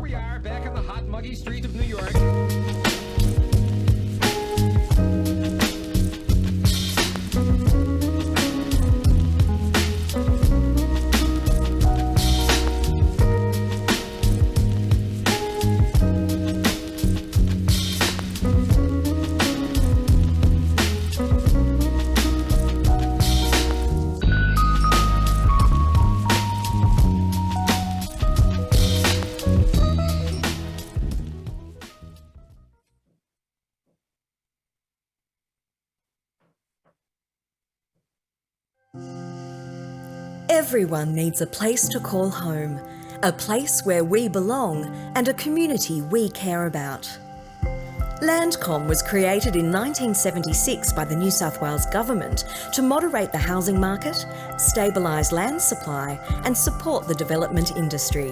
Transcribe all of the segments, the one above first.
we are, back on the hot, muggy street of New York. Everyone needs a place to call home, a place where we belong and a community we care about. Landcom was created in 1976 by the New South Wales Government to moderate the housing market, stabilise land supply and support the development industry.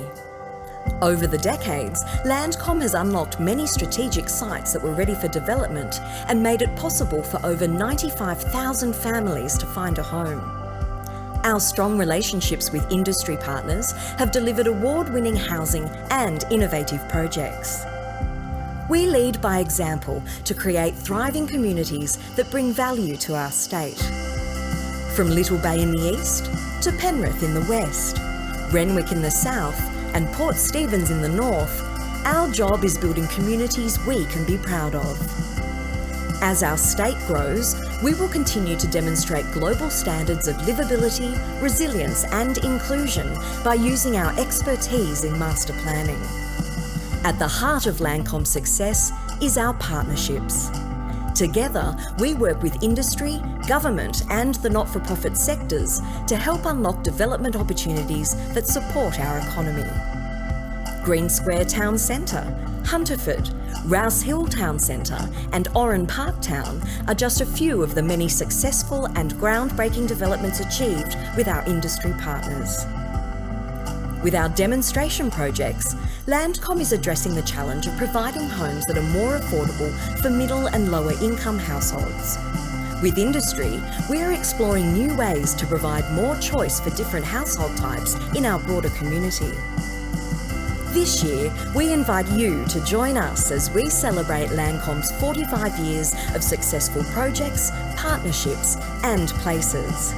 Over the decades, Landcom has unlocked many strategic sites that were ready for development and made it possible for over 95,000 families to find a home. Our strong relationships with industry partners have delivered award-winning housing and innovative projects. We lead by example to create thriving communities that bring value to our state. From Little Bay in the east to Penrith in the west, Renwick in the south and Port Stephens in the north, our job is building communities we can be proud of. As our state grows, we will continue to demonstrate global standards of livability, resilience and inclusion by using our expertise in master planning. At the heart of Landcom's success is our partnerships. Together, we work with industry, government and the not-for-profit sectors to help unlock development opportunities that support our economy. Green Square Town Centre, Hunterford, Rouse Hill Town Centre and Oran Park Town are just a few of the many successful and groundbreaking developments achieved with our industry partners. With our demonstration projects, Landcom is addressing the challenge of providing homes that are more affordable for middle and lower income households. With industry, we are exploring new ways to provide more choice for different household types in our broader community. This year, we invite you to join us as we celebrate Landcom's 45 years of successful projects, partnerships and places.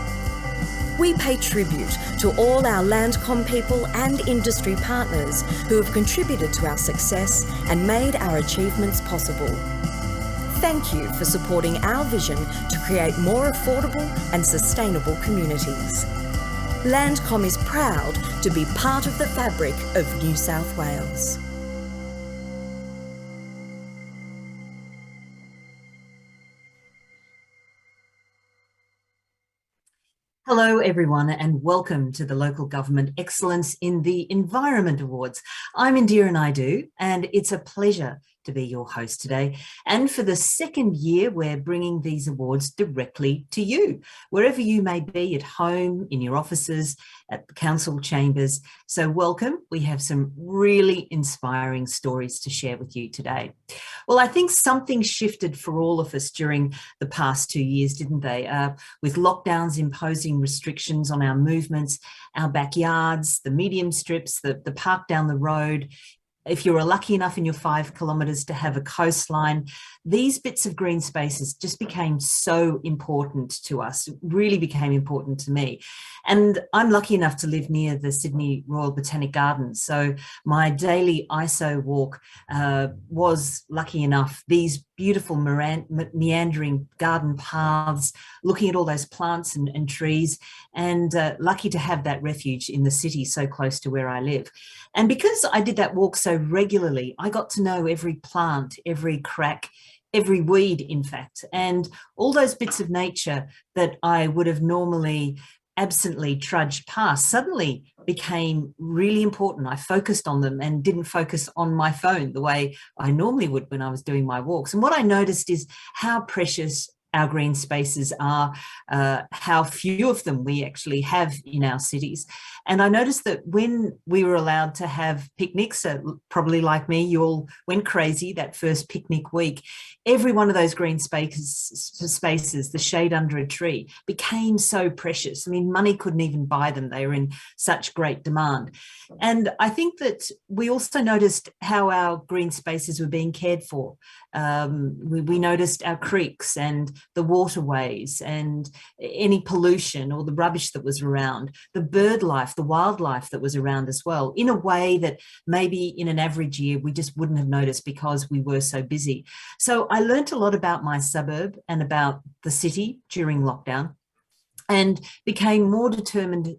We pay tribute to all our Landcom people and industry partners who have contributed to our success and made our achievements possible. Thank you for supporting our vision to create more affordable and sustainable communities. Landcom is proud to be part of the fabric of New South Wales. Hello everyone and welcome to the Local Government Excellence in the Environment Awards. I'm Indira Naidu and it's a pleasure to be your host today. And for the second year, we're bringing these awards directly to you, wherever you may be, at home, in your offices, at the council chambers. So welcome. We have some really inspiring stories to share with you today. Well, I think something shifted for all of us during the past 2 years, didn't they? With lockdowns imposing restrictions on our movements, our backyards, the medium strips, the park down the road. If you were lucky enough in your 5 kilometres to have a coastline, these bits of green spaces just became so important to us, really became important to me. And I'm lucky enough to live near the Sydney Royal Botanic Gardens. So my daily ISO walk was lucky enough, these beautiful meandering garden paths, looking at all those plants and trees, and lucky to have that refuge in the city so close to where I live. And because I did that walk so regularly, I got to know every plant, every crack, every weed, in fact, and all those bits of nature that I would have normally absently trudged past suddenly became really important. I focused on them and didn't focus on my phone the way I normally would when I was doing my walks. And what I noticed is how precious our green spaces are, how few of them we actually have in our cities. And I noticed that when we were allowed to have picnics, probably like me, you all went crazy that first picnic week. Every one of those green spaces, the shade under a tree, became so precious. I mean, money couldn't even buy them. They were in such great demand. And I think that we also noticed how our green spaces were being cared for. We noticed our creeks and the waterways and any pollution or the rubbish that was around, the bird life, the wildlife that was around as well, in a way that maybe in an average year we just wouldn't have noticed because we were so busy. So I learnt a lot about my suburb and about the city during lockdown, and became more determined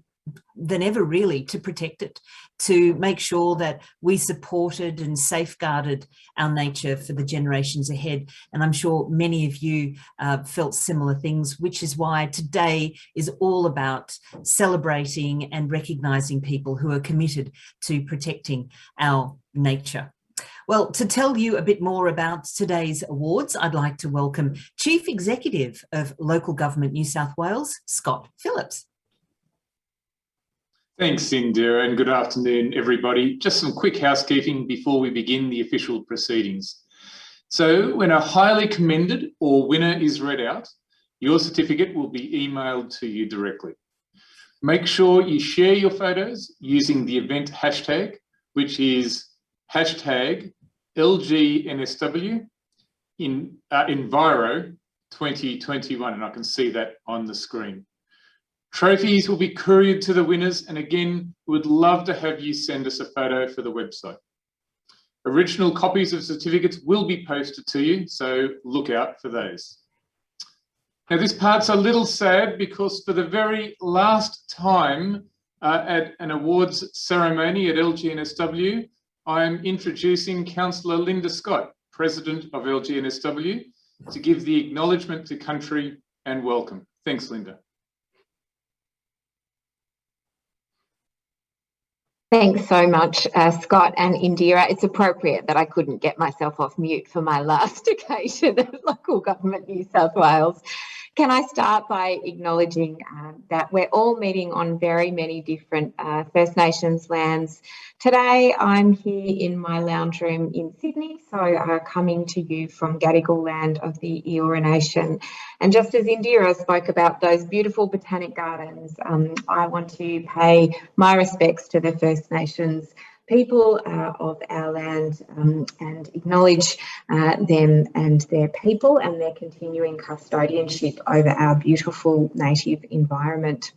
than ever really to protect it, to make sure that we supported and safeguarded our nature for the generations ahead. And I'm sure many of you felt similar things, which is why today is all about celebrating and recognising people who are committed to protecting our nature. Well, to tell you a bit more about today's awards, I'd like to welcome Chief Executive of Local Government New South Wales, Scott Phillips. Thanks, Indira, and good afternoon, everybody. Just some quick housekeeping before we begin the official proceedings. So when a highly commended or winner is read out, your certificate will be emailed to you directly. Make sure you share your photos using the event hashtag, which is hashtag LGNSW Enviro 2021, and I can see that on the screen. Trophies will be couriered to the winners, and again, we would love to have you send us a photo for the website. Original copies of certificates will be posted to you, so look out for those. Now, this part's a little sad because for the very last time at an awards ceremony at LGNSW, I am introducing Councillor Linda Scott, President of LGNSW, to give the acknowledgement to country and welcome. Thanks, Linda. Thanks so much, Scott and Indira. It's appropriate that I couldn't get myself off mute for my last occasion at Local Government New South Wales. Can I start by acknowledging that we're all meeting on very many different First Nations lands. Today, I'm here in my lounge room in Sydney, so coming to you from Gadigal land of the Eora Nation. And just as Indira spoke about those beautiful botanic gardens, I want to pay my respects to the First Nations people of our land and acknowledge them and their people and their continuing custodianship over our beautiful native environment.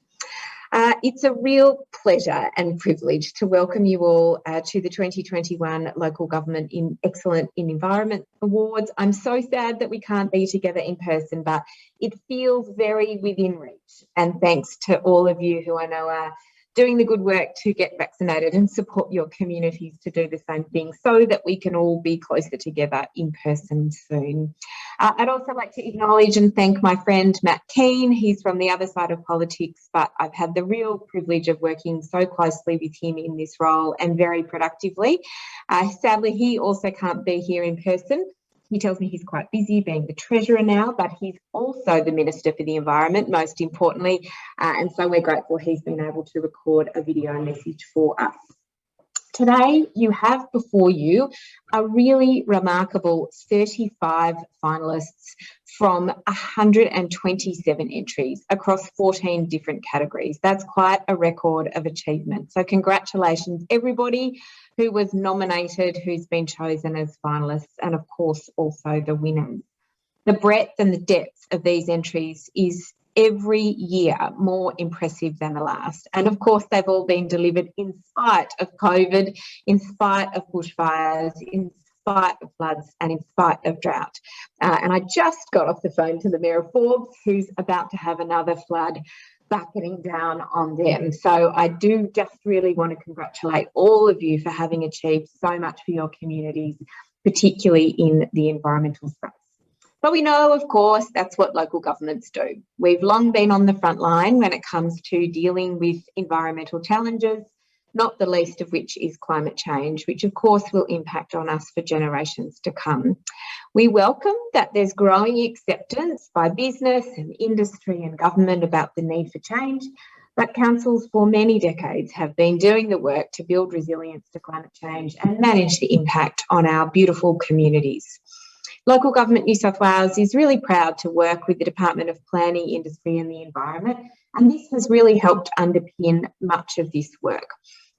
It's a real pleasure and privilege to welcome you all to the 2021 Local Government in Excellent in Environment Awards. I'm so sad that we can't be together in person, but it feels very within reach. And thanks to all of you who I know are doing the good work to get vaccinated and support your communities to do the same thing so that we can all be closer together in person soon. I'd also like to acknowledge and thank my friend Matt Keane. He's from the other side of politics, but I've had the real privilege of working so closely with him in this role and very productively. Sadly, he also can't be here in person. He tells me he's quite busy being the Treasurer now, but he's also the Minister for the Environment, most importantly, and so we're grateful he's been able to record a video message for us. Today, you have before you a really remarkable 35 finalists from 127 entries across 14 different categories. That's quite a record of achievement. So congratulations, everybody who was nominated, who's been chosen as finalists, and of course, also the winners. The breadth and the depth of these entries is every year more impressive than the last. And of course, they've all been delivered in spite of COVID, in spite of bushfires, in spite of floods and in spite of drought. And I just got off the phone to the Mayor of Forbes, who's about to have another flood bucketing down on them. So I do just really want to congratulate all of you for having achieved so much for your communities, particularly in the environmental space. But we know, of course, that's what local governments do. We've long been on the front line when it comes to dealing with environmental challenges, not the least of which is climate change, which of course will impact on us for generations to come. We welcome that there's growing acceptance by business and industry and government about the need for change, but councils for many decades have been doing the work to build resilience to climate change and manage the impact on our beautiful communities. Local Government New South Wales is really proud to work with the Department of Planning, Industry and the Environment, and this has really helped underpin much of this work,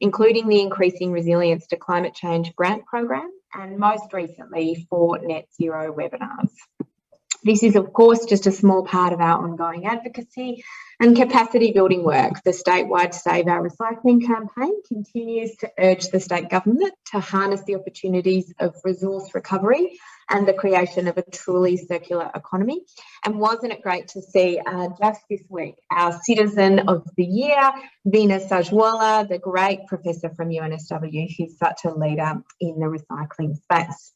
including the Increasing Resilience to Climate Change grant program and most recently 4 net zero webinars. This is, of course, just a small part of our ongoing advocacy and capacity building work. The statewide Save Our Recycling campaign continues to urge the state government to harness the opportunities of resource recovery and the creation of a truly circular economy. And wasn't it great to see just this week our Citizen of the Year, Veena Sajwala, the great professor from UNSW, who's such a leader in the recycling space.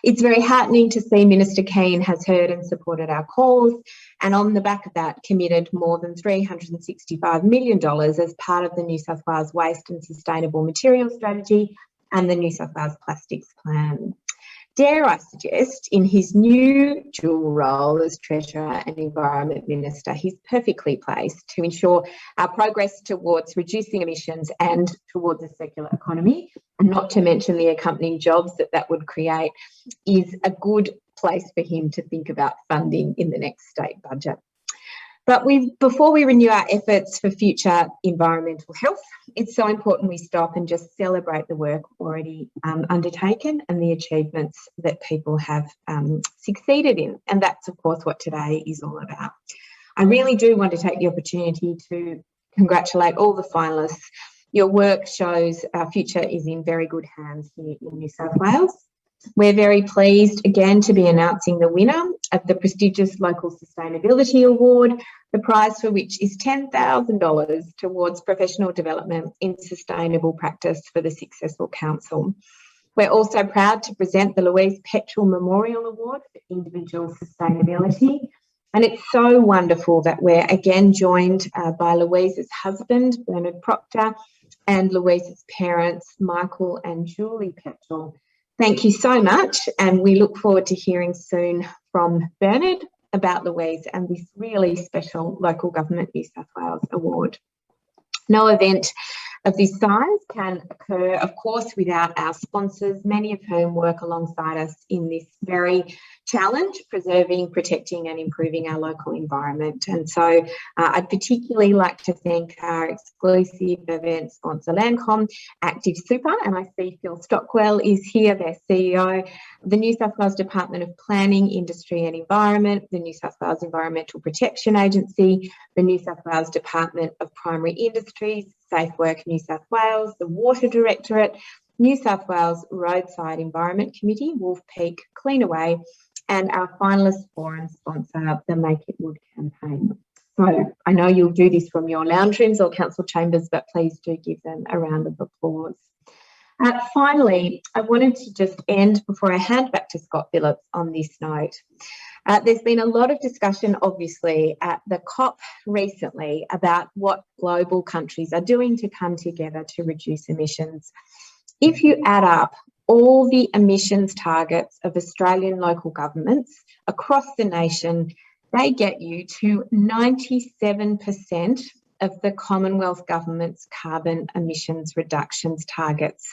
It's very heartening to see Minister Keane has heard and supported our calls, and on the back of that committed more than $365 million as part of the New South Wales Waste and Sustainable Materials Strategy and the New South Wales Plastics Plan. Dare I suggest, in his new dual role as Treasurer and Environment Minister, he's perfectly placed to ensure our progress towards reducing emissions and towards a circular economy, and not to mention the accompanying jobs that would create, is a good place for him to think about funding in the next state budget. But before we renew our efforts for future environmental health, it's so important we stop and just celebrate the work already undertaken and the achievements that people have succeeded in. And that's, of course, what today is all about. I really do want to take the opportunity to congratulate all the finalists. Your work shows our future is in very good hands here in New South Wales. We're very pleased again to be announcing the winner of the prestigious Local Sustainability Award, the prize for which is $10,000 towards professional development in sustainable practice for the successful council. We're also proud to present the Louise Petrel Memorial Award for Individual Sustainability. And it's so wonderful that we're again joined by Louise's husband, Bernard Proctor, and Louise's parents, Michael and Julie Petrel. Thank you so much, and we look forward to hearing soon from Bernard about Louise and this really special Local Government New South Wales award. No event of this size can occur, of course, without our sponsors, many of whom work alongside us in this very challenge, preserving, protecting and improving our local environment. And so I'd particularly like to thank our exclusive event sponsor, Landcom, Active Super, and I see Phil Stockwell is here, their CEO, the New South Wales Department of Planning, Industry and Environment, the New South Wales Environmental Protection Agency, the New South Wales Department of Primary Industries, Safe Work New South Wales, the Water Directorate, New South Wales Roadside Environment Committee, Wolf Peak Cleanaway, and our finalist forum sponsor, the Make It Wood campaign. So I know you'll do this from your lounge rooms or council chambers, but please do give them a round of applause. Finally, I wanted to just end before I hand back to Scott Phillips on this note. There's been a lot of discussion, obviously, at the COP recently about what global countries are doing to come together to reduce emissions. If you add up all the emissions targets of Australian local governments across the nation, they get you to 97% of the Commonwealth Government's carbon emissions reductions targets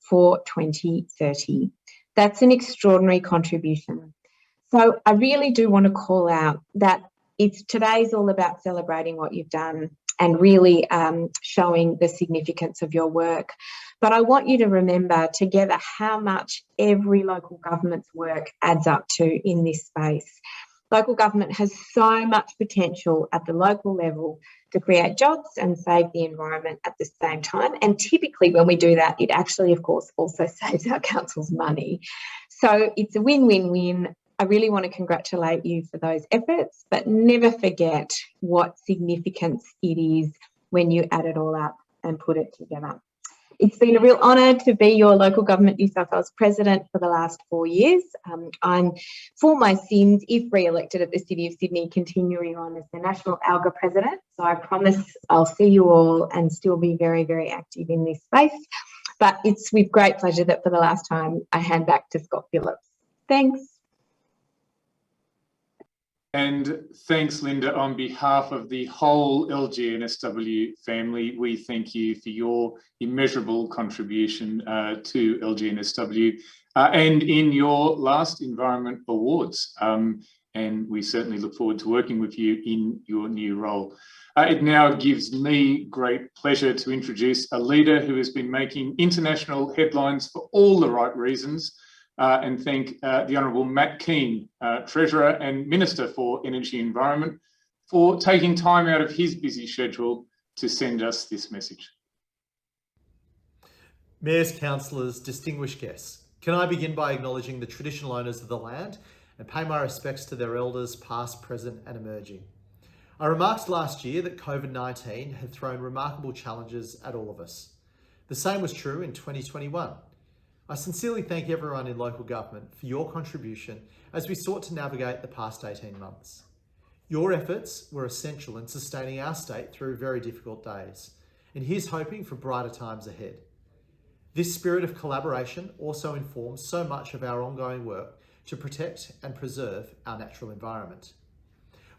for 2030. That's an extraordinary contribution. So I really do want to call out that today's all about celebrating what you've done and really showing the significance of your work. But I want you to remember together how much every local government's work adds up to in this space. Local government has so much potential at the local level to create jobs and save the environment at the same time. And typically when we do that, it actually, of course, also saves our council's money. So it's a win-win-win. I really want to congratulate you for those efforts, but never forget what significance it is when you add it all up and put it together. It's been a real honour to be your Local Government New South Wales President for the last 4 years. I'm, for my sins, if re-elected at the City of Sydney, continuing on as the National ALGA President. So I promise I'll see you all and still be very, very active in this space. But it's with great pleasure that for the last time I hand back to Scott Phillips. Thanks. And thanks, Linda. On behalf of the whole LGNSW family, we thank you for your immeasurable contribution to LGNSW and in your last Environment Awards. And we certainly look forward to working with you in your new role. It now gives me great pleasure to introduce a leader who has been making international headlines for all the right reasons, and thank the Honourable Matt Keane, Treasurer and Minister for Energy and Environment, for taking time out of his busy schedule to send us this message. Mayors, councillors, distinguished guests, can I begin by acknowledging the traditional owners of the land and pay my respects to their elders past, present and emerging. I remarked last year that COVID-19 had thrown remarkable challenges at all of us. The same was true in 2021. I sincerely thank everyone in local government for your contribution as we sought to navigate the past 18 months. Your efforts were essential in sustaining our state through very difficult days, and here's hoping for brighter times ahead. This spirit of collaboration also informs so much of our ongoing work to protect and preserve our natural environment.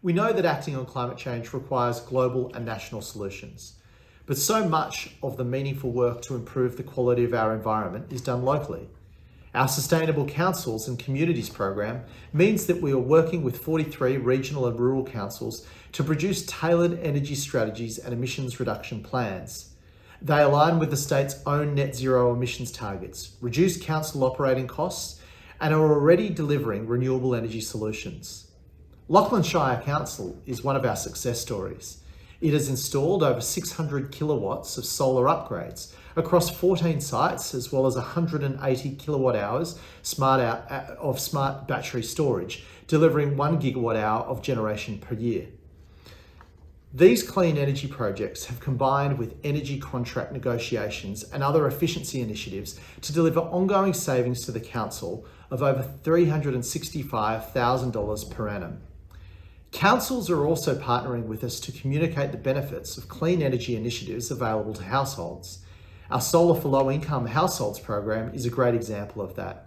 We know that acting on climate change requires global and national solutions. But so much of the meaningful work to improve the quality of our environment is done locally. Our Sustainable Councils and Communities program means that we are working with 43 regional and rural councils to produce tailored energy strategies and emissions reduction plans. They align with the state's own net zero emissions targets, reduce council operating costs, and are already delivering renewable energy solutions. Lachlan Shire Council is one of our success stories. It has installed over 600 kilowatts of solar upgrades across 14 sites, as well as 180 kilowatt hours of smart battery storage, delivering 1 gigawatt hour of generation per year. These clean energy projects have combined with energy contract negotiations and other efficiency initiatives to deliver ongoing savings to the council of over $365,000 per annum. Councils are also partnering with us to communicate the benefits of clean energy initiatives available to households. Our Solar for Low Income Households program is a great example of that.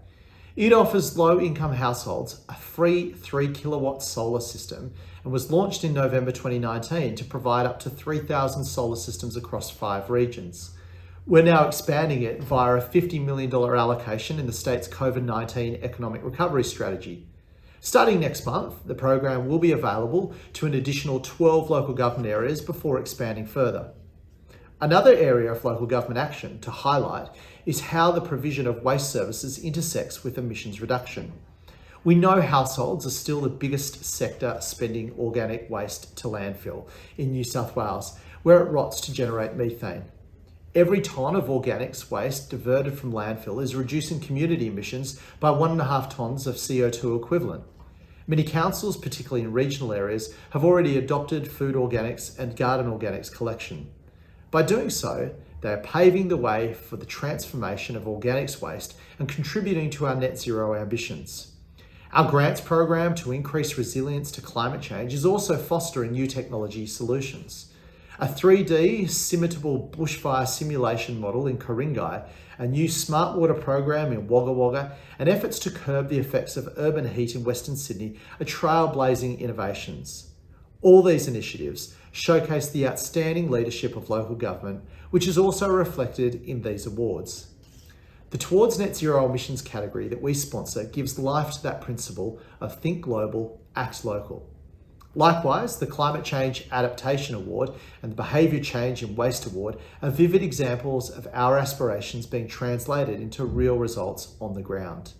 It offers low income households a free 3 kilowatt solar system and was launched in November 2019 to provide up to 3,000 solar systems across 5 regions. We're now expanding it via a $50 million allocation in the state's COVID-19 economic recovery strategy. Starting next month, the program will be available to an additional 12 local government areas before expanding further. Another area of local government action to highlight is how the provision of waste services intersects with emissions reduction. We know households are still the biggest sector spending organic waste to landfill in New South Wales, where it rots to generate methane. Every tonne of organics waste diverted from landfill is reducing community emissions by 1.5 tonnes of CO2 equivalent. Many councils, particularly in regional areas, have already adopted food organics and garden organics collection. By doing so, they are paving the way for the transformation of organics waste and contributing to our net zero ambitions. Our grants program to increase resilience to climate change is also fostering new technology solutions. A 3D scimitable bushfire simulation model in Ku-ring-gai, a new smart water program in Wagga Wagga, and efforts to curb the effects of urban heat in Western Sydney are trailblazing innovations. All these initiatives showcase the outstanding leadership of local government, which is also reflected in these awards. The Towards Net Zero Emissions category that we sponsor gives life to that principle of think global, act local. Likewise, the Climate Change Adaptation Award and the Behaviour Change in Waste Award are vivid examples of our aspirations being translated into real results on the ground.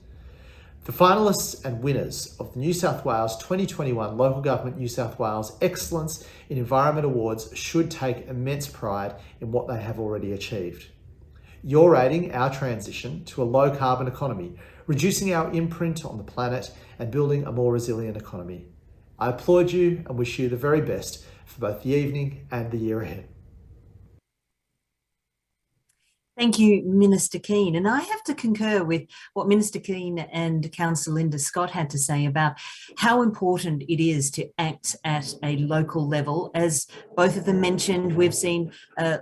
The finalists and winners of the New South Wales 2021 Local Government New South Wales Excellence in Environment Awards should take immense pride in what they have already achieved. You're aiding our transition to a low carbon economy, reducing our imprint on the planet and building a more resilient economy. I applaud you and wish you the very best for both the evening and the year ahead. Thank you, Minister Keane. And I have to concur with what Minister Keane and Councillor Linda Scott had to say about how important it is to act at a local level. As both of them mentioned, we've seen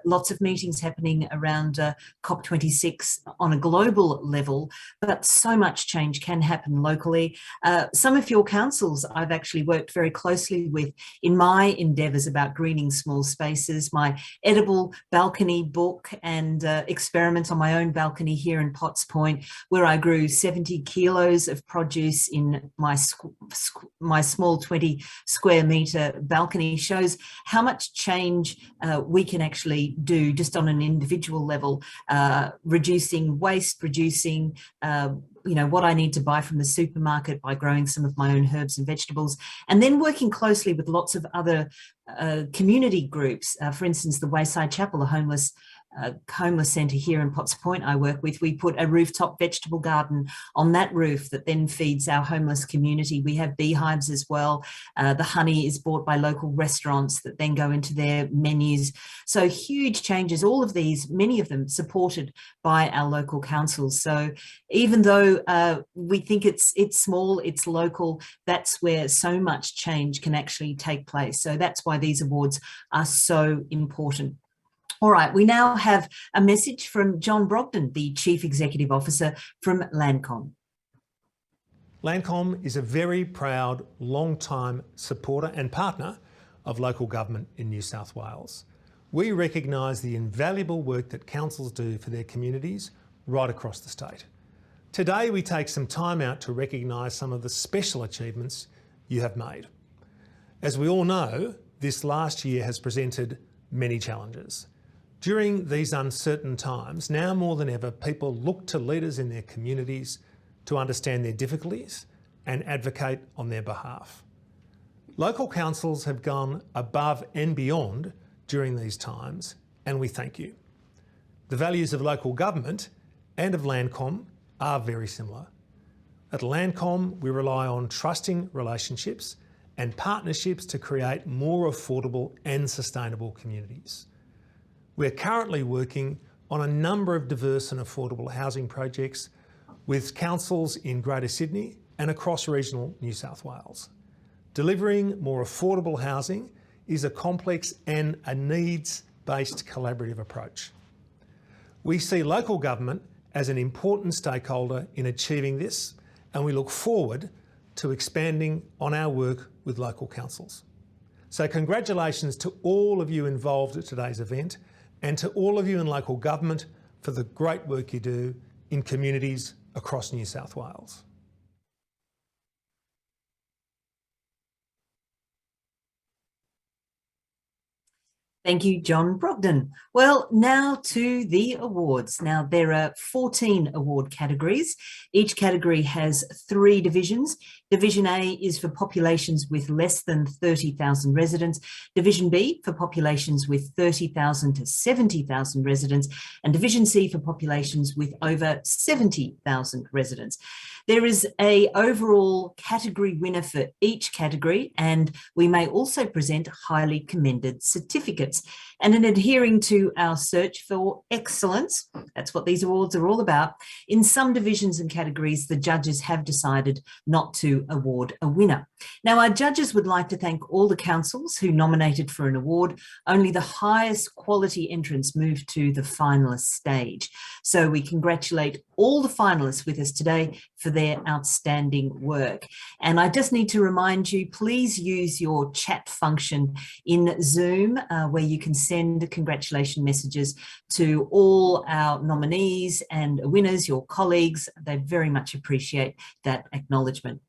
lots of meetings happening around COP26 on a global level, but so much change can happen locally. Some of your councils I've actually worked very closely with in my endeavours about greening small spaces, my edible balcony book and experiment on my own balcony here in Potts Point, where I grew 70 kilos of produce in my small 20 square metre balcony, shows how much change we can actually do just on an individual level, reducing waste, reducing what I need to buy from the supermarket by growing some of my own herbs and vegetables, and then working closely with lots of other community groups. For instance, the Wayside Chapel, a homeless centre here in Potts Point I work with. We put a rooftop vegetable garden on that roof that then feeds our homeless community. We have beehives as well. The honey is bought by local restaurants that then go into their menus. So huge changes, all of these, many of them supported by our local councils. So even though we think it's small, it's local, that's where so much change can actually take place. So that's why these awards are so important. All right, we now have a message from John Brogden, the Chief Executive Officer from Landcom. Landcom is a very proud, long-time supporter and partner of local government in New South Wales. We recognise the invaluable work that councils do for their communities right across the state. Today, we take some time out to recognise some of the special achievements you have made. As we all know, this last year has presented many challenges. During these uncertain times, now more than ever, people look to leaders in their communities to understand their difficulties and advocate on their behalf. Local councils have gone above and beyond during these times, and we thank you. The values of local government and of Landcom are very similar. At Landcom, we rely on trusting relationships and partnerships to create more affordable and sustainable communities. We're currently working on a number of diverse and affordable housing projects with councils in Greater Sydney and across regional New South Wales. Delivering more affordable housing is a complex and a needs-based collaborative approach. We see local government as an important stakeholder in achieving this, and we look forward to expanding on our work with local councils. So congratulations to all of you involved at today's event, and to all of you in local government for the great work you do in communities across New South Wales. Thank you, John Brogden. Well, now to the awards. Now, there are 14 award categories. Each category has 3 divisions. Division A is for populations with less than 30,000 residents. Division B for populations with 30,000 to 70,000 residents. And Division C for populations with over 70,000 residents. There is an overall category winner for each category, and we may also present highly commended certificates. And in adhering to our search for excellence, that's what these awards are all about, in some divisions and categories, the judges have decided not to award a winner. Now, our judges would like to thank all the councils who nominated for an award. Only the highest quality entrants moved to the finalist stage. So we congratulate all the finalists with us today for their outstanding work. And I just need to remind you, please use your chat function in Zoom where you can send congratulation messages to all our nominees and winners, your colleagues. They very much appreciate that acknowledgement.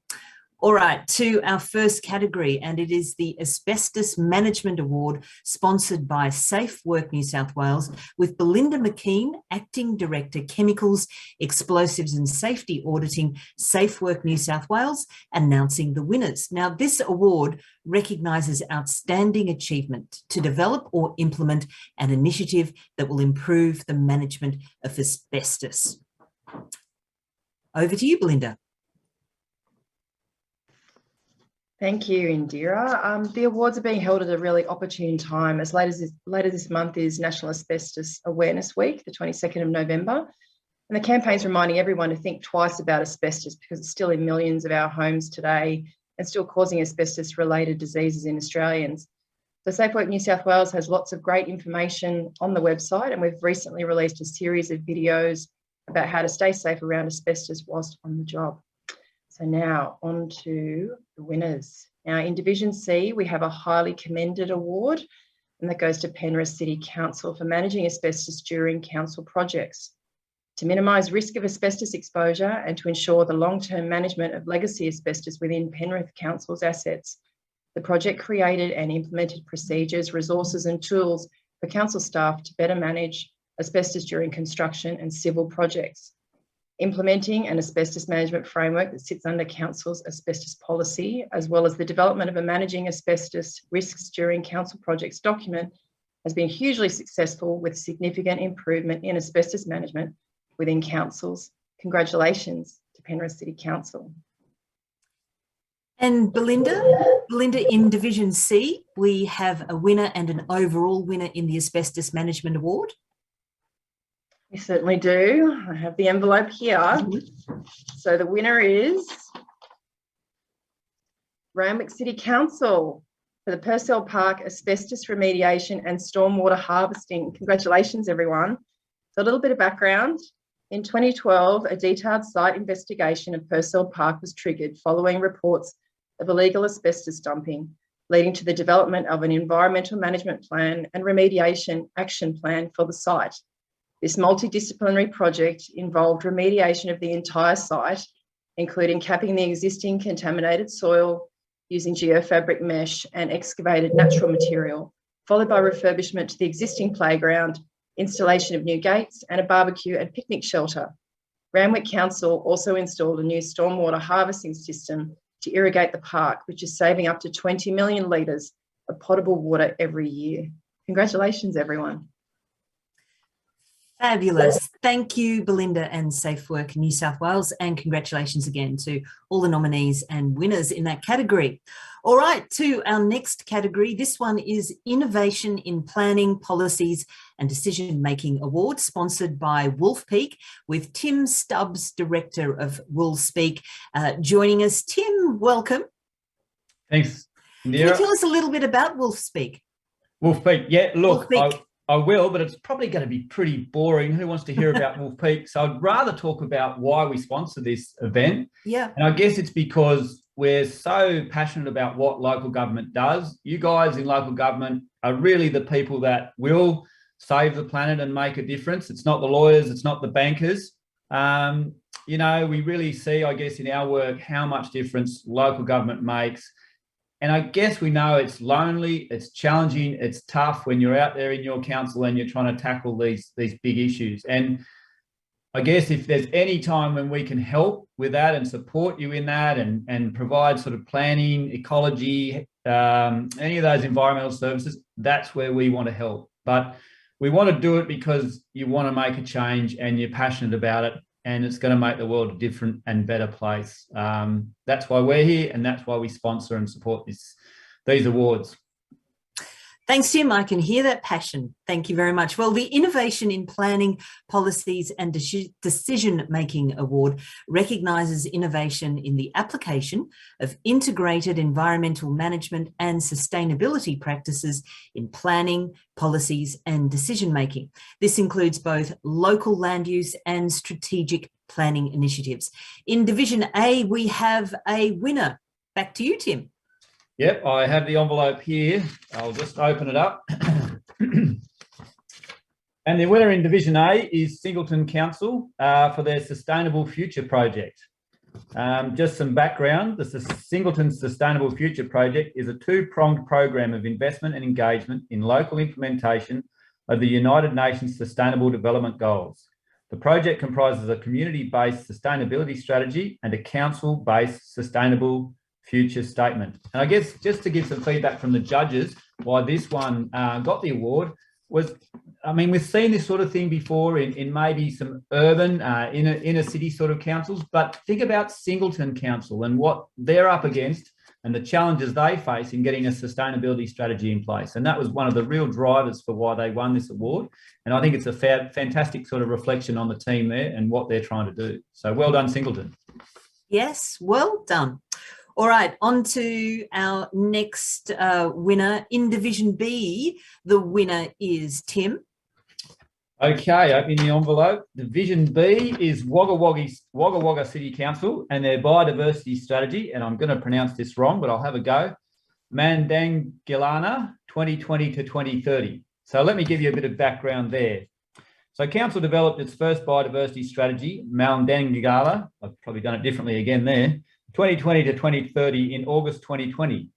All right, to our first category, and it is the Asbestos Management Award sponsored by Safe Work New South Wales, with Belinda McKean, Acting Director, Chemicals, Explosives and Safety Auditing, Safe Work New South Wales, announcing the winners. Now, this award recognises outstanding achievement to develop or implement an initiative that will improve the management of asbestos. Over to you, Belinda. Thank you, Indira. The awards are being held at a really opportune time, as later this month is National Asbestos Awareness Week, the 22nd of November. And the campaign's reminding everyone to think twice about asbestos because it's still in millions of our homes today and still causing asbestos-related diseases in Australians. So Safe Work New South Wales has lots of great information on the website, and we've recently released a series of videos about how to stay safe around asbestos whilst on the job. So now on to the winners. Now in Division C, we have a highly commended award, and that goes to Penrith City Council for managing asbestos during council projects. To minimise risk of asbestos exposure and to ensure the long-term management of legacy asbestos within Penrith Council's assets, the project created and implemented procedures, resources and tools for council staff to better manage asbestos during construction and civil projects. Implementing an asbestos management framework that sits under council's asbestos policy, as well as the development of a managing asbestos risks during council projects document, has been hugely successful with significant improvement in asbestos management within councils. Congratulations to Penrith City Council. And Belinda, in Division C, we have a winner and an overall winner in the Asbestos Management Award. We certainly do. I have the envelope here. So the winner is Randwick City Council for the Purcell Park Asbestos Remediation and Stormwater Harvesting. Congratulations, everyone. So a little bit of background. In 2012, a detailed site investigation of Purcell Park was triggered following reports of illegal asbestos dumping, leading to the development of an environmental management plan and remediation action plan for the site. This multidisciplinary project involved remediation of the entire site, including capping the existing contaminated soil using geofabric mesh and excavated natural material, followed by refurbishment to the existing playground, installation of new gates and a barbecue and picnic shelter. Randwick Council also installed a new stormwater harvesting system to irrigate the park, which is saving up to 20 million litres of potable water every year. Congratulations, everyone. Fabulous. Thank you, Belinda and Safe Work New South Wales, and congratulations again to all the nominees and winners in that category. All right, to our next category. This one is Innovation in Planning, Policies and Decision-Making Award, sponsored by Wolf Peak, with Tim Stubbs, Director of Wolf Peak, joining us. Tim, welcome. Thanks, Indira. Can you tell us a little bit about Wolf Peak? Wolf Peak, yeah, look, Wolf Peak. I will, but it's probably going to be pretty boring. Who wants to hear about Wolf Peak? So I'd rather talk about why we sponsor this event. Yeah. And I guess it's because we're so passionate about what local government does. You guys in local government are really the people that will save the planet and make a difference. It's not the lawyers, it's not the bankers. You know, we really see, I guess, in our work, how much difference local government makes. And I guess we know it's lonely, it's challenging, it's tough when you're out there in your council and you're trying to tackle these big issues. And I guess if there's any time when we can help with that and support you in that and provide sort of planning, ecology, any of those environmental services, that's where we want to help. But we want to do it because you want to make a change and you're passionate about it, and it's going to make the world a different and better place. That's why we're here, and that's why we sponsor and support these awards. Thanks, Tim. I can hear that passion. Thank you very much. Well, the Innovation in Planning, Policies and Decision-Making Award recognises innovation in the application of integrated environmental management and sustainability practices in planning, policies and decision-making. This includes both local land use and strategic planning initiatives. In Division A, we have a winner. Back to you, Tim. Yep, I have the envelope here. I'll just open it up. And the winner in Division A is Singleton Council for their Sustainable Future Project. Just some background, the Singleton Sustainable Future Project is a two-pronged program of investment and engagement in local implementation of the United Nations Sustainable Development Goals. The project comprises a community-based sustainability strategy and a council-based sustainable future statement. And I guess just to give some feedback from the judges, why this one got the award was I mean, we've seen this sort of thing before in maybe some urban, inner city sort of councils, but think about Singleton Council and what they're up against and the challenges they face in getting a sustainability strategy in place. And that was one of the real drivers for why they won this award. And I think it's a fantastic sort of reflection on the team there and what they're trying to do. So well done, Singleton. Yes, well done. All right, on to our next winner. In Division B, the winner is Tim. Okay, opening the envelope. Division B is Wagga Wagga City Council and their biodiversity strategy, and I'm going to pronounce this wrong, but I'll have a go. Mandangilana 2020 to 2030. So let me give you a bit of background there. So council developed its first biodiversity strategy, Mandangala, I've probably done it differently again there, 2020 to 2030 in August 2020.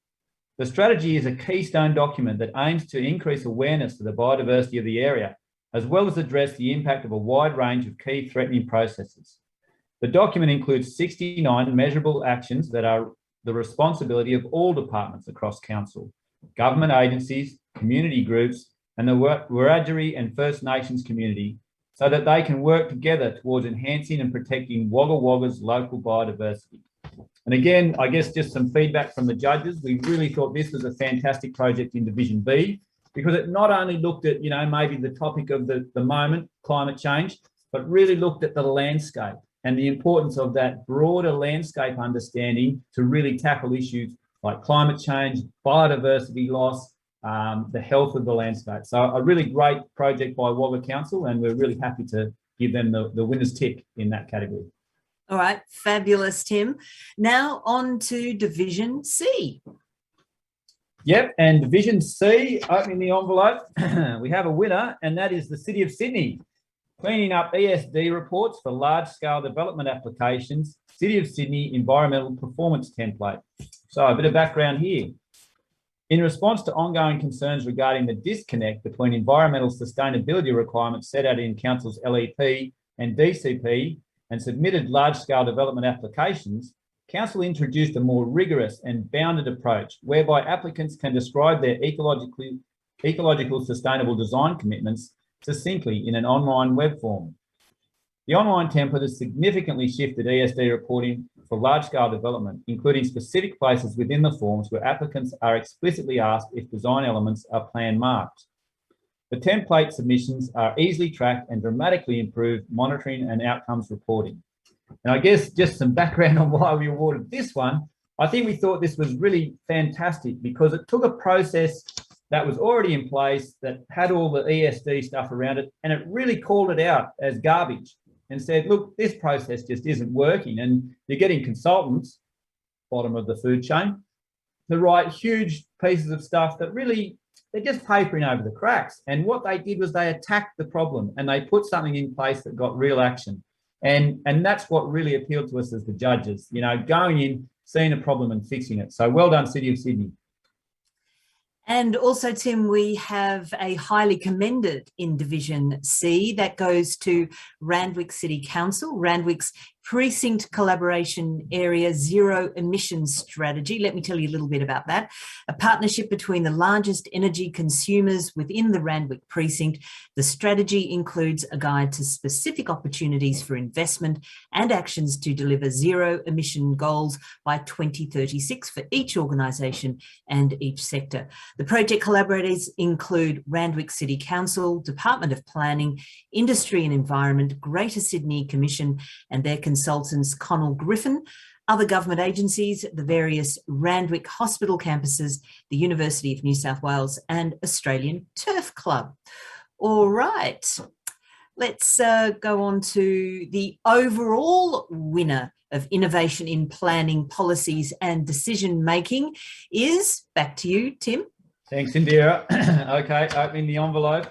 The strategy is a keystone document that aims to increase awareness of the biodiversity of the area, as well as address the impact of a wide range of key threatening processes. The document includes 69 measurable actions that are the responsibility of all departments across council, government agencies, community groups, and the Wiradjuri and First Nations community, so that they can work together towards enhancing and protecting Wagga Wagga's local biodiversity. And again, I guess just some feedback from the judges. We really thought this was a fantastic project in Division B, because it not only looked at, maybe the topic of the moment, climate change, but really looked at the landscape and the importance of that broader landscape understanding to really tackle issues like climate change, biodiversity loss, the health of the landscape. So a really great project by Wagga Council, and we're really happy to give them the winner's tick in that category. All right, fabulous, Tim. Now on to Division C. Yep, and Division C, opening the envelope, we have a winner, and that is the City of Sydney. Cleaning up ESD reports for large-scale development applications, City of Sydney Environmental Performance Template. So a bit of background here. In response to ongoing concerns regarding the disconnect between environmental sustainability requirements set out in Council's LEP and DCP and submitted large-scale development applications, Council introduced a more rigorous and bounded approach whereby applicants can describe their ecological sustainable design commitments succinctly in an online web form. The online template has significantly shifted ESD reporting for large-scale development, including specific places within the forms where applicants are explicitly asked if design elements are plan marked. The template submissions are easily tracked and dramatically improve monitoring and outcomes reporting. And I guess just some background on why we awarded this one. I think we thought this was really fantastic because it took a process that was already in place that had all the ESD stuff around it, and it really called it out as garbage and said, look, this process just isn't working. And you're getting consultants, bottom of the food chain, to write huge pieces of stuff that really, they're just papering over the cracks. And what they did was they attacked the problem and they put something in place that got real action. And that's what really appealed to us as the judges, going in, seeing a problem and fixing it. So well done, City of Sydney. And also, Tim, we have a highly commended in Division C that goes to Randwick City Council, Randwick's Precinct Collaboration Area Zero Emissions Strategy. Let me tell you a little bit about that. A partnership between the largest energy consumers within the Randwick precinct. The strategy includes a guide to specific opportunities for investment and actions to deliver zero emission goals by 2036 for each organisation and each sector. The project collaborators include Randwick City Council, Department of Planning, Industry and Environment, Greater Sydney Commission and their consultants Connell Griffin, other government agencies, the various Randwick hospital campuses, the University of New South Wales and Australian Turf Club. All right, let's go on to the overall winner of Innovation in Planning, Policies and Decision Making is, back to you, Tim. Thanks, Indira. Okay, opening the envelope.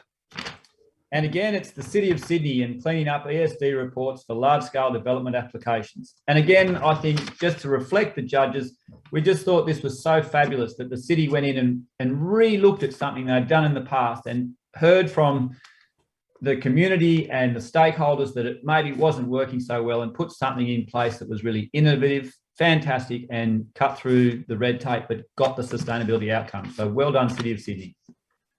And again, it's the City of Sydney and cleaning up ESD reports for large-scale development applications. And again, I think just to reflect the judges, we just thought this was so fabulous that the city went in and re-looked at something they'd done in the past and heard from the community and the stakeholders that it maybe wasn't working so well and put something in place that was really innovative, fantastic, and cut through the red tape, but got the sustainability outcome. So well done, City of Sydney.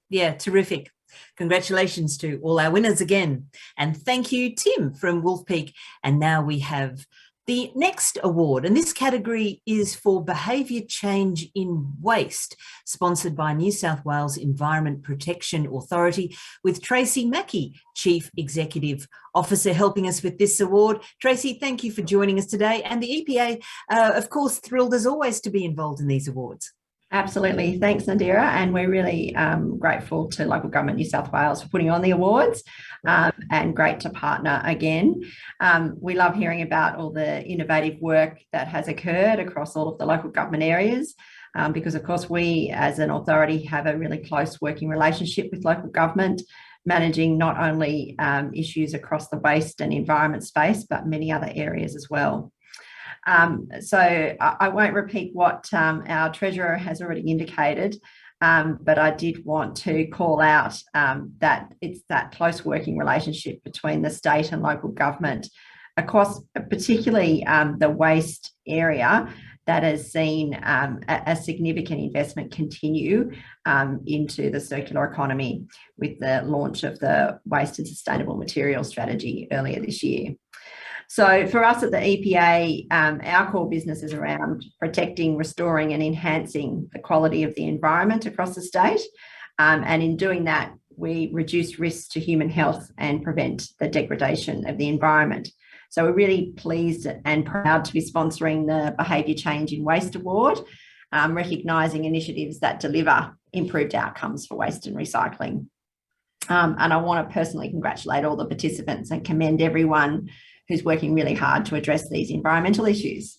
Yeah, terrific. Congratulations to all our winners again. And thank you, Tim from Wolf Peak. And now we have the next award, and this category is for behaviour change in waste, sponsored by New South Wales Environment Protection Authority, with Tracy Mackie, Chief Executive Officer, helping us with this award. Tracy, thank you for joining us today. And the EPA, of course, thrilled as always to be involved in these awards. Absolutely. Thanks, Nadira. And we're really grateful to Local Government New South Wales for putting on the awards and great to partner again. We love hearing about all the innovative work that has occurred across all of the local government areas because, of course, we as an authority have a really close working relationship with local government, managing not only issues across the waste and environment space, but many other areas as well. So I won't repeat what our Treasurer has already indicated, but I did want to call out that it's that close working relationship between the state and local government across particularly the waste area that has seen a significant investment continue into the circular economy with the launch of the Waste and Sustainable Materials Strategy earlier this year. So for us at the EPA, our core business is around protecting, restoring and enhancing the quality of the environment across the state. And in doing that, we reduce risks to human health and prevent the degradation of the environment. So we're really pleased and proud to be sponsoring the Behaviour Change in Waste Award, recognising initiatives that deliver improved outcomes for waste and recycling. And I want to personally congratulate all the participants and commend everyone who's working really hard to address these environmental issues.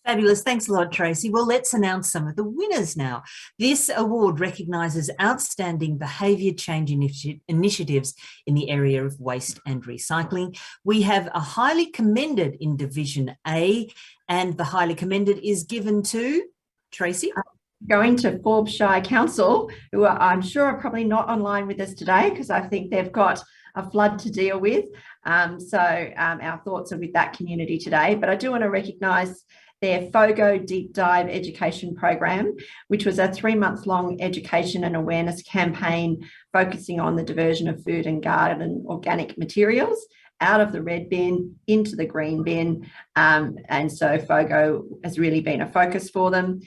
Fabulous. Thanks a lot, Tracy. Well, let's announce some of the winners now. This award recognises outstanding behaviour change initiatives in the area of waste and recycling. We have a highly commended in Division A, and the highly commended is given to Tracy. Going to Forbes Shire Council, who I'm sure are probably not online with us today because I think they've got a flood to deal with. So our thoughts are with that community today. But I do want to recognise their FOGO Deep Dive Education Program, which was a 3-month-long education and awareness campaign focusing on the diversion of food and garden organic materials out of the red bin into the green bin. And so FOGO has really been a focus for them.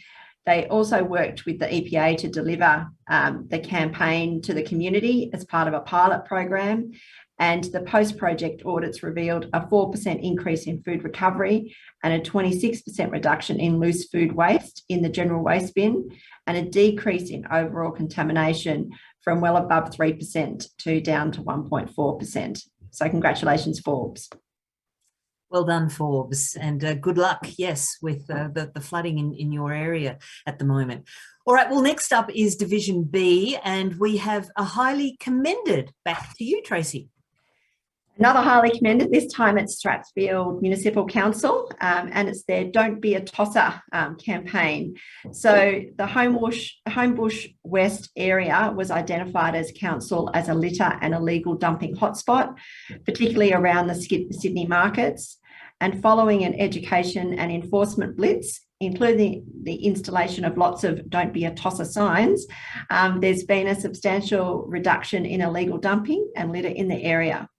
They also worked with the EPA to deliver the campaign to the community as part of a pilot program. And the post-project audits revealed a 4% increase in food recovery and a 26% reduction in loose food waste in the general waste bin and a decrease in overall contamination from well above 3% to down to 1.4%. So congratulations, Forbes. Well done, Forbes, and good luck, yes, with the flooding in your area at the moment. All right, well, next up is Division B, and we have a highly commended. Back to you, Tracy. Another highly commended, this time at Strathfield Municipal Council, and it's their Don't Be a Tosser campaign. So the Homebush West area was identified as council as a litter and illegal dumping hotspot, particularly around the Sydney markets. And following an education and enforcement blitz, including the installation of lots of Don't Be a Tosser signs, there's been a substantial reduction in illegal dumping and litter in the area.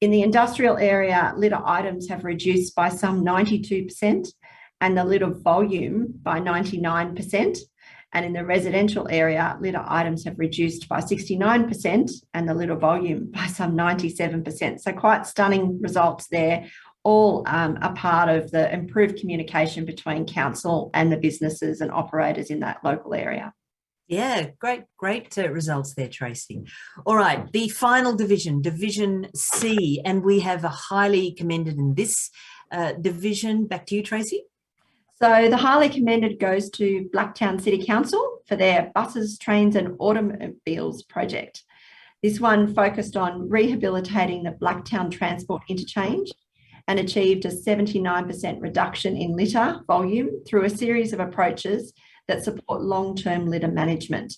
In the industrial area, litter items have reduced by some 92% and the litter volume by 99%. And in the residential area, litter items have reduced by 69% and the litter volume by some 97%. So quite stunning results there, all a part of the improved communication between council and the businesses and operators in that local area. Yeah, great results there, Tracy. All right, the final division, Division C, and we have a highly commended in this division. Back to you, Tracy. So the highly commended goes to Blacktown City Council for their buses, trains and automobiles project. This one focused on rehabilitating the Blacktown Transport Interchange and achieved a 79% reduction in litter volume through a series of approaches that support long-term litter management.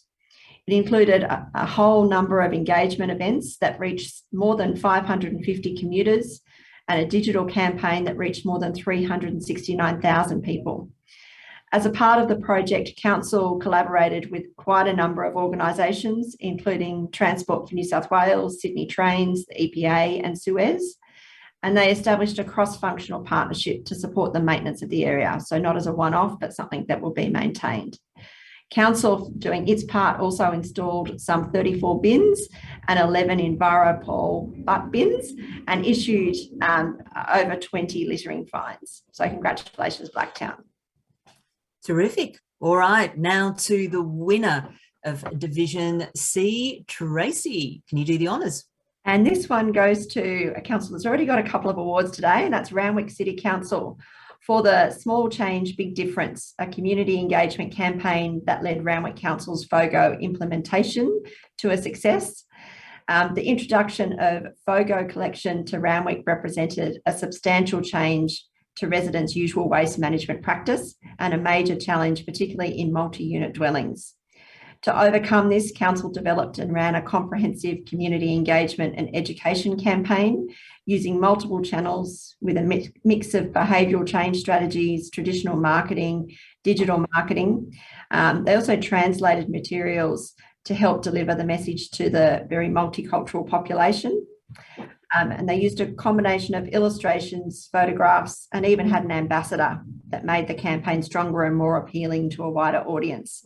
It included a whole number of engagement events that reached more than 550 commuters and a digital campaign that reached more than 369,000 people. As a part of the project, Council collaborated with quite a number of organisations, including Transport for New South Wales, Sydney Trains, the EPA and Suez, and they established a cross-functional partnership to support the maintenance of the area. So not as a one-off, but something that will be maintained. Council, doing its part, also installed some 34 bins and 11 EnviroPol butt bins and issued over 20 littering fines. So congratulations, Blacktown. Terrific. All right, now to the winner of Division C, Tracy. Can you do the honours? And this one goes to a council that's already got a couple of awards today, and that's Randwick City Council for the Small Change, Big Difference, a community engagement campaign that led Randwick Council's FOGO implementation to a success. The introduction of FOGO collection to Randwick represented a substantial change to residents' usual waste management practice and a major challenge, particularly in multi-unit dwellings. To overcome this, Council developed and ran a comprehensive community engagement and education campaign using multiple channels with a mix of behavioural change strategies, traditional marketing, digital marketing. They also translated materials to help deliver the message to the very multicultural population. And they used a combination of illustrations, photographs, and even had an ambassador that made the campaign stronger and more appealing to a wider audience.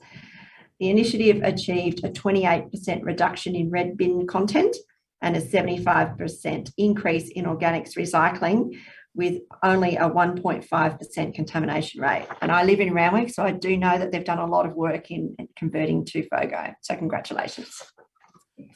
The initiative achieved a 28% reduction in red bin content and a 75% increase in organics recycling with only a 1.5% contamination rate. And I live in Randwick, so I do know that they've done a lot of work in converting to FOGO. So congratulations.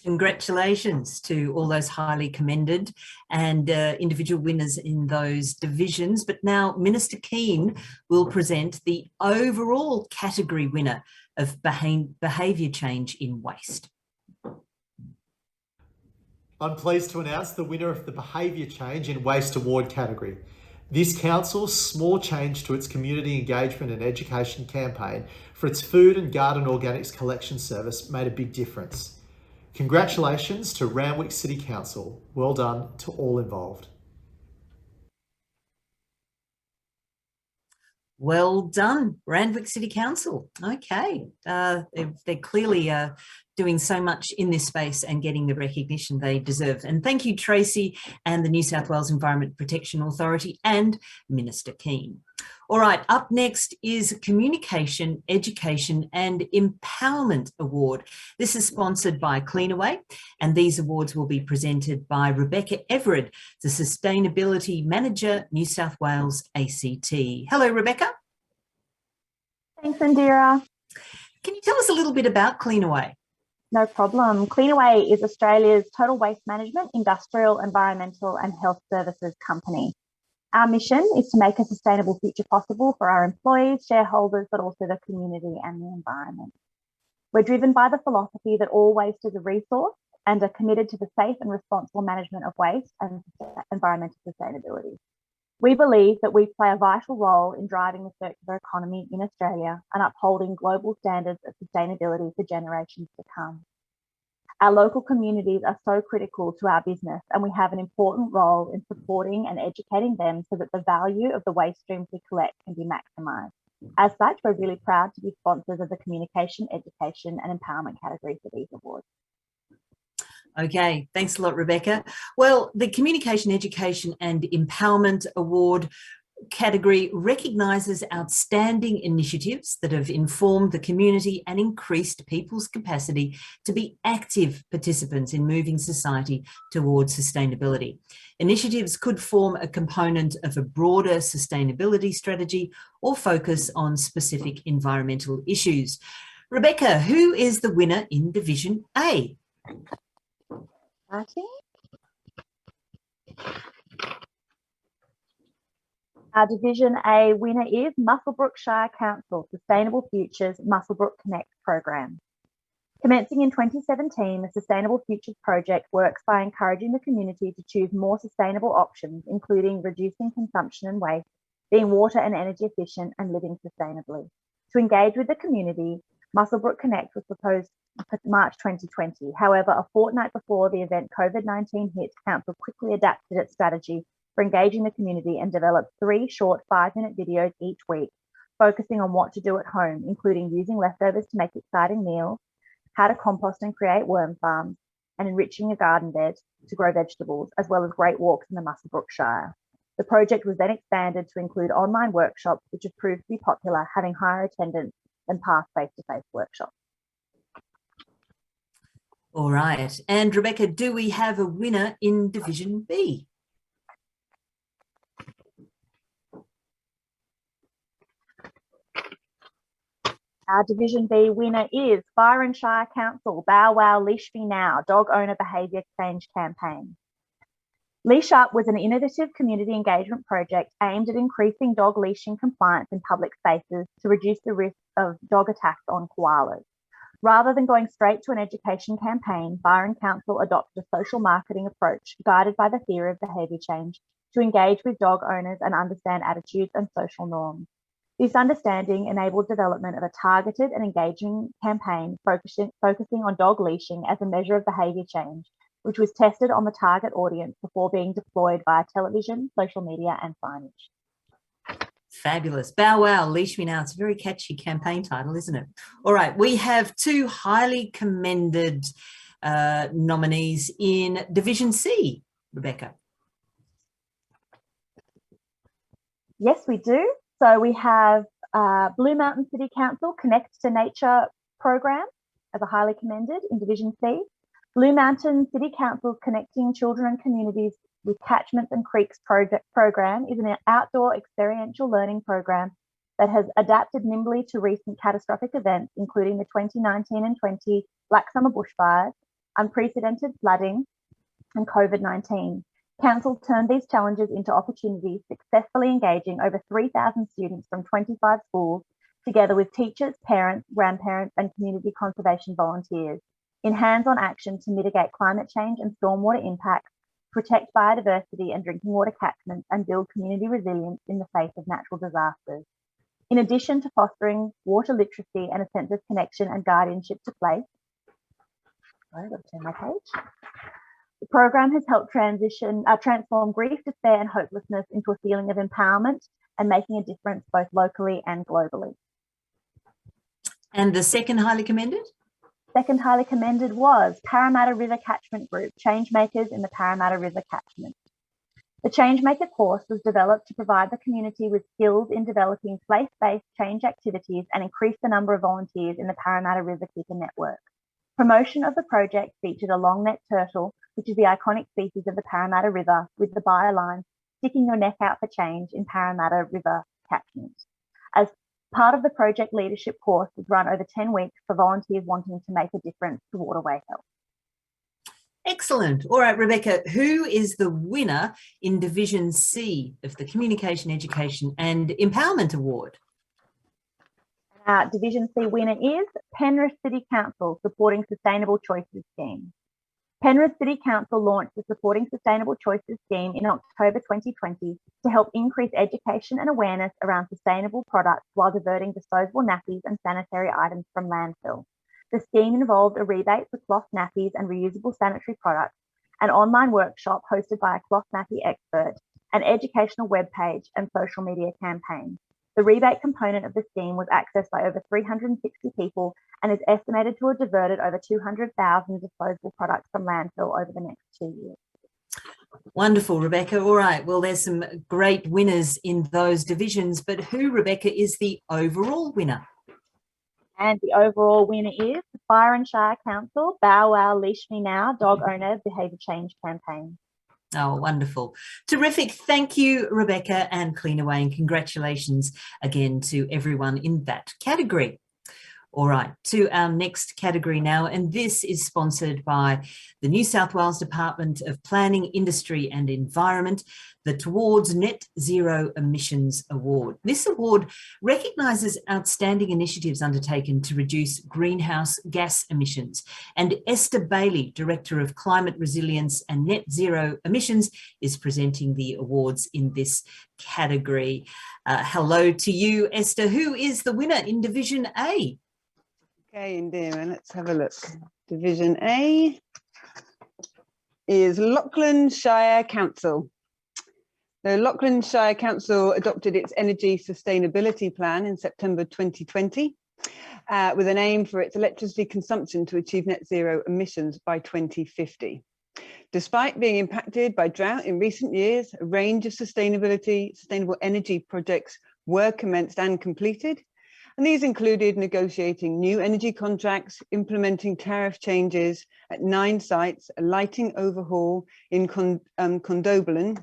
Congratulations to all those highly commended and individual winners in those divisions. But now Minister Keane will present the overall category winner of behaviour change in waste. I'm pleased to announce the winner of the Behaviour Change in Waste Award category. This council's small change to its community engagement and education campaign for its food and garden organics collection service made a big difference. Congratulations to Randwick City Council. Well done to all involved. Well done, Randwick City Council. Okay, they're clearly doing so much in this space and getting the recognition they deserve. And thank you, Tracy and the New South Wales Environment Protection Authority and Minister Keane. All right, up next is Communication, Education and Empowerment Award. This is sponsored by Cleanaway, and these awards will be presented by Rebecca Everard, the Sustainability Manager, New South Wales ACT. Hello, Rebecca. Thanks, Indira. Can you tell us a little bit about Cleanaway? No problem. Cleanaway is Australia's total waste management, industrial, environmental and health services company. Our mission is to make a sustainable future possible for our employees, shareholders, but also the community and the environment. We're driven by the philosophy that all waste is a resource and are committed to the safe and responsible management of waste and environmental sustainability. We believe that we play a vital role in driving the circular economy in Australia and upholding global standards of sustainability for generations to come. Our local communities are so critical to our business, and we have an important role in supporting and educating them so that the value of the waste streams we collect can be maximised. As such, we're really proud to be sponsors of the Communication, Education and Empowerment category for these awards. Okay, thanks a lot, Rebecca. Well, the Communication, Education and Empowerment Award category recognises outstanding initiatives that have informed the community and increased people's capacity to be active participants in moving society towards sustainability. Initiatives could form a component of a broader sustainability strategy or focus on specific environmental issues. Rebecca, who is the winner in Division A? Our Division A winner is Muswellbrook Shire Council Sustainable Futures Muswellbrook Connect program. Commencing in 2017, the Sustainable Futures project works by encouraging the community to choose more sustainable options, including reducing consumption and waste, being water and energy efficient, and living sustainably. To engage with the community, Muswellbrook Connect was proposed for March 2020. However, a fortnight before the event COVID-19 hit, Council quickly adapted its strategy for engaging the community and developed 3 short 5-minute videos each week focusing on what to do at home, including using leftovers to make exciting meals, how to compost and create worm farms, and enriching a garden bed to grow vegetables, as well as great walks in the Muswellbrook Shire. The project was then expanded to include online workshops, which have proved to be popular, having higher attendance than past face-to-face workshops. All right. And Rebecca, do we have a winner in Division B? Our Division B winner is Byron Shire Council, Bow Wow Leash Me Now, Dog Owner Behaviour Change Campaign. Leash Up was an innovative community engagement project aimed at increasing dog leashing compliance in public spaces to reduce the risk of dog attacks on koalas. Rather than going straight to an education campaign, Byron Council adopted a social marketing approach guided by the theory of behaviour change to engage with dog owners and understand attitudes and social norms. This understanding enabled development of a targeted and engaging campaign focusing on dog leashing as a measure of behaviour change, which was tested on the target audience before being deployed via television, social media and signage. Fabulous. Bow Wow, Leash Me Now. It's a very catchy campaign title, isn't it? All right, we have two highly commended nominees in Division C. Rebecca. Yes, we do. So we have Blue Mountain City Council Connect to Nature program as a highly commended in Division C. Blue Mountain City Council's Connecting Children and Communities with Catchments and Creeks program is an outdoor experiential learning program that has adapted nimbly to recent catastrophic events, including the 2019 and 20 Black Summer bushfires, unprecedented flooding, and COVID-19. Council turned these challenges into opportunities, successfully engaging over 3,000 students from 25 schools, together with teachers, parents, grandparents, and community conservation volunteers, in hands-on action to mitigate climate change and stormwater impacts, protect biodiversity and drinking water catchments, and build community resilience in the face of natural disasters. In addition to fostering water literacy and a sense of connection and guardianship to place, I've got to turn my page. The program has helped transform grief, despair, and hopelessness into a feeling of empowerment and making a difference both locally and globally. And the second highly commended? Second highly commended was Parramatta River Catchment Group, Changemakers in the Parramatta River Catchment. The Changemaker course was developed to provide the community with skills in developing place-based change activities and increase the number of volunteers in the Parramatta River Keeper network. Promotion of the project featured a long-necked turtle, which is the iconic species of the Parramatta River, with the byline, "Sticking your neck out for change in Parramatta River catchment." As part of the project leadership course was run over 10 weeks for volunteers wanting to make a difference to waterway health. Excellent. All right, Rebecca, who is the winner in Division C of the Communication, Education and Empowerment Award? Division C winner is Penrith City Council, Supporting Sustainable Choices Scheme. Penrith City Council launched the Supporting Sustainable Choices Scheme in October 2020 to help increase education and awareness around sustainable products while diverting disposable nappies and sanitary items from landfill. The scheme involved a rebate for cloth nappies and reusable sanitary products, an online workshop hosted by a cloth nappy expert, an educational webpage and social media campaign. The rebate component of the scheme was accessed by over 360 people and is estimated to have diverted over 200,000 disposable products from landfill over the next 2 years. Wonderful, Rebecca. All right, well, there's some great winners in those divisions, but who, Rebecca, is the overall winner? And the overall winner is the Byron Shire Council, Bow Wow Leash Me Now, Dog Owner Behaviour Change Campaign. Oh, wonderful. Terrific. Thank you, Rebecca and Cleanaway, and congratulations again to everyone in that category. All right, to our next category now, and this is sponsored by the New South Wales Department of Planning, Industry and Environment, the Towards Net Zero Emissions Award. This award recognises outstanding initiatives undertaken to reduce greenhouse gas emissions, and Esther Bailey, Director of Climate Resilience and Net Zero Emissions, is presenting the awards in this category. Hello to you, Esther. Who is the winner in Division A? Okay, Indira, let's have a look. Division A is Lachlan Shire Council. The Lachlan Shire Council adopted its Energy Sustainability Plan in September 2020 with an aim for its electricity consumption to achieve net zero emissions by 2050. Despite being impacted by drought in recent years, a range of sustainable energy projects were commenced and completed. And these included negotiating new energy contracts, implementing tariff changes at 9 sites, a lighting overhaul in Condobolin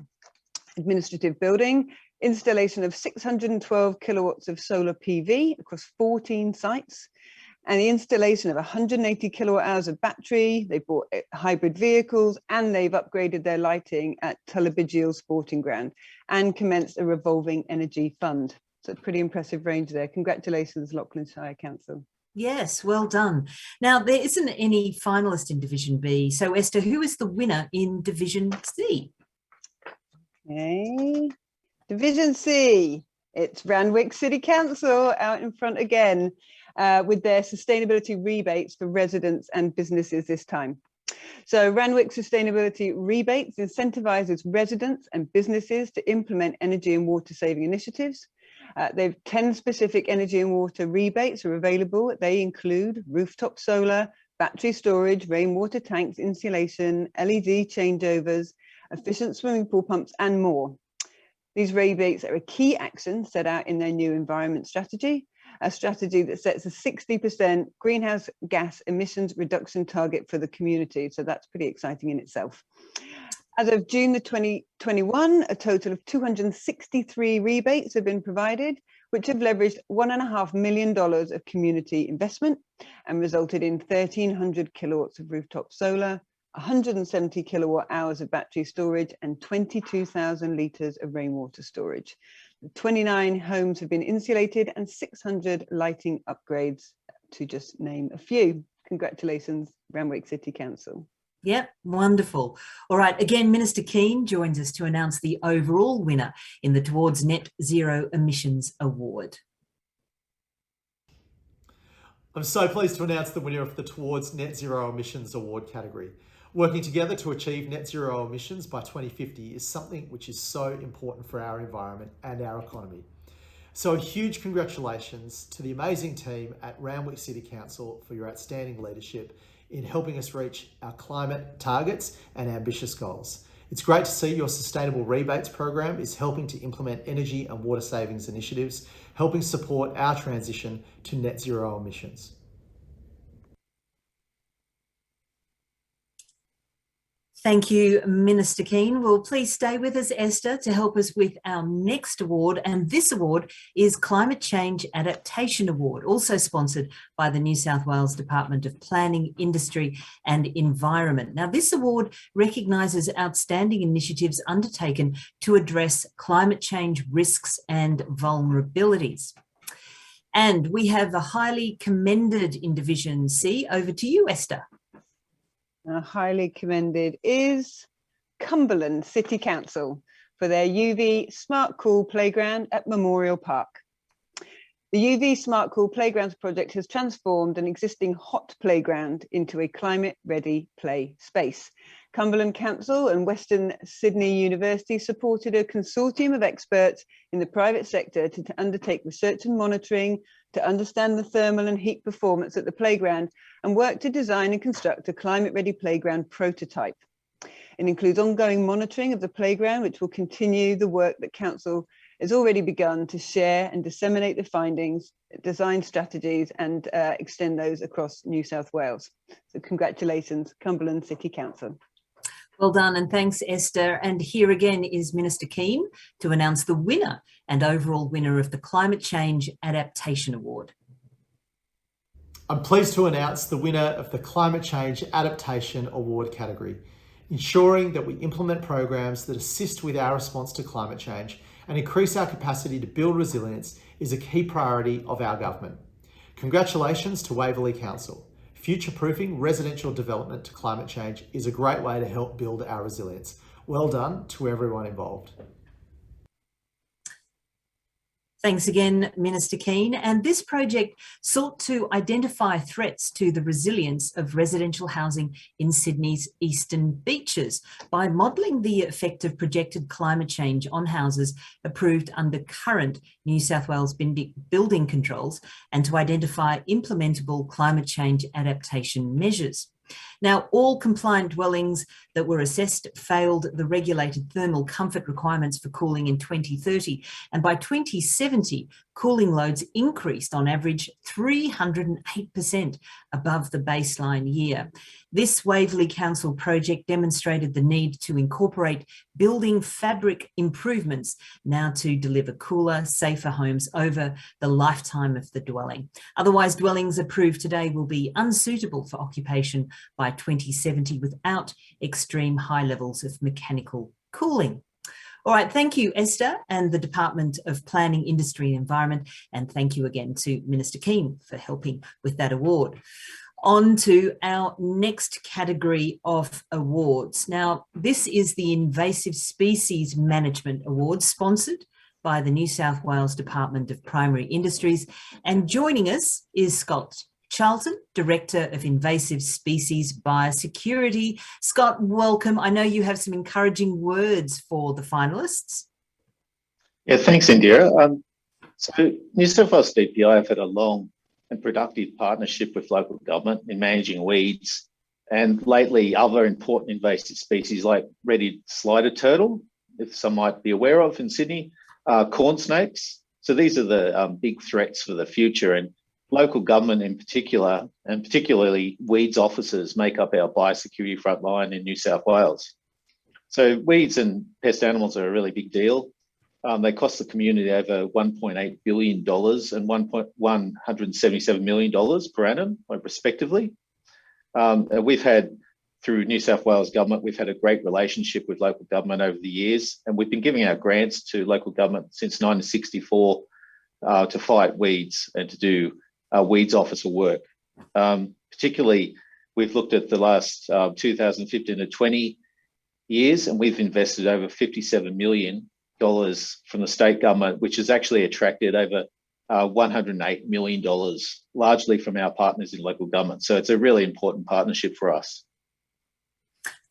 administrative building, installation of 612 kilowatts of solar PV across 14 sites, and the installation of 180 kilowatt hours of battery. They bought hybrid vehicles, and they've upgraded their lighting at Tullabidgeel Sporting Ground and commenced a revolving energy fund. So a pretty impressive range there. Congratulations, Lachlan Shire Council. Yes, well done. Now, there isn't any finalist in Division B. So, Esther, who is the winner in Division C? Okay. Division C, it's Randwick City Council out in front again with their sustainability rebates for residents and businesses this time. So Randwick Sustainability Rebates incentivises residents and businesses to implement energy and water saving initiatives. They've 10 specific energy and water rebates are available. They include rooftop solar, battery storage, rainwater tanks, insulation, LED changeovers, efficient swimming pool pumps, and more. These rebates are a key action set out in their new environment strategy, a strategy that sets a 60% greenhouse gas emissions reduction target for the community. So that's pretty exciting in itself. As of June 2021, a total of 263 rebates have been provided, which have leveraged $1.5 million of community investment and resulted in 1,300 kilowatts of rooftop solar, 170 kilowatt hours of battery storage, and 22,000 litres of rainwater storage. 29 homes have been insulated and 600 lighting upgrades, to just name a few. Congratulations, Randwick City Council. Yep, wonderful. All right, again, Minister Keane joins us to announce the overall winner in the Towards Net Zero Emissions Award. I'm so pleased to announce the winner of the Towards Net Zero Emissions Award category. Working together to achieve net zero emissions by 2050 is something which is so important for our environment and our economy. So a huge congratulations to the amazing team at Randwick City Council for your outstanding leadership in helping us reach our climate targets and ambitious goals. It's great to see your sustainable rebates program is helping to implement energy and water savings initiatives, helping support our transition to net zero emissions. Thank you, Minister Keane. Well, please stay with us, Esther, to help us with our next award. And this award is Climate Change Adaptation Award, also sponsored by the New South Wales Department of Planning, Industry and Environment. Now, this award recognises outstanding initiatives undertaken to address climate change risks and vulnerabilities. And we have a highly commended in Division C. Over to you, Esther. Highly commended is Cumberland City Council for their UV Smart Cool Playground at Memorial Park. The UV Smart Cool Playgrounds project has transformed an existing hot playground into a climate-ready play space. Cumberland Council and Western Sydney University supported a consortium of experts in the private sector to undertake research and monitoring, to understand the thermal and heat performance at the playground, and work to design and construct a climate-ready playground prototype. It includes ongoing monitoring of the playground, which will continue the work that Council has already begun to share and disseminate the findings, design strategies, and extend those across New South Wales. So congratulations, Cumberland City Council. Well done, and thanks, Esther. And here again is Minister Keane to announce the winner and overall winner of the Climate Change Adaptation Award. I'm pleased to announce the winner of the Climate Change Adaptation Award category. Ensuring that we implement programs that assist with our response to climate change and increase our capacity to build resilience is a key priority of our government. Congratulations to Waverley Council. Future-proofing residential development to climate change is a great way to help build our resilience. Well done to everyone involved. Thanks again, Minister Keane. And this project sought to identify threats to the resilience of residential housing in Sydney's eastern beaches by modelling the effect of projected climate change on houses approved under current New South Wales building controls and to identify implementable climate change adaptation measures. Now, all compliant dwellings that were assessed failed the regulated thermal comfort requirements for cooling in 2030, and by 2070, cooling loads increased on average 308% above the baseline year. This Waverley Council project demonstrated the need to incorporate building fabric improvements now to deliver cooler, safer homes over the lifetime of the dwelling. Otherwise, dwellings approved today will be unsuitable for occupation by 2070 without extreme high levels of mechanical cooling. All right, thank you, Esther, and the Department of Planning, Industry and Environment, and thank you again to Minister Keane for helping with that award. On to our next category of awards. Now, this is the Invasive Species Management Award, sponsored by the New South Wales Department of Primary Industries, and joining us is Scott Charlton, Director of Invasive Species Biosecurity. Scott, welcome. I know you have some encouraging words for the finalists. Yeah, thanks, Indira. So New South Wales DPI have had a long and productive partnership with local government in managing weeds, and lately other important invasive species like red-eared slider turtle, if some might be aware of in Sydney, corn snakes. So these are the big threats for the future, and local government in particular, and particularly weeds officers, make up our biosecurity frontline in New South Wales. So weeds and pest animals are a really big deal. They cost the community over $1.8 billion and $177 million per annum, respectively. We've had, through New South Wales government, we've had a great relationship with local government over the years, and we've been giving our grants to local government since 1964 to fight weeds and to do weeds officer work. Particularly, we've looked at the last 2015 to 20 years, and we've invested over $57 million from the state government, which has actually attracted over $108 million, largely from our partners in local government. So it's a really important partnership for us.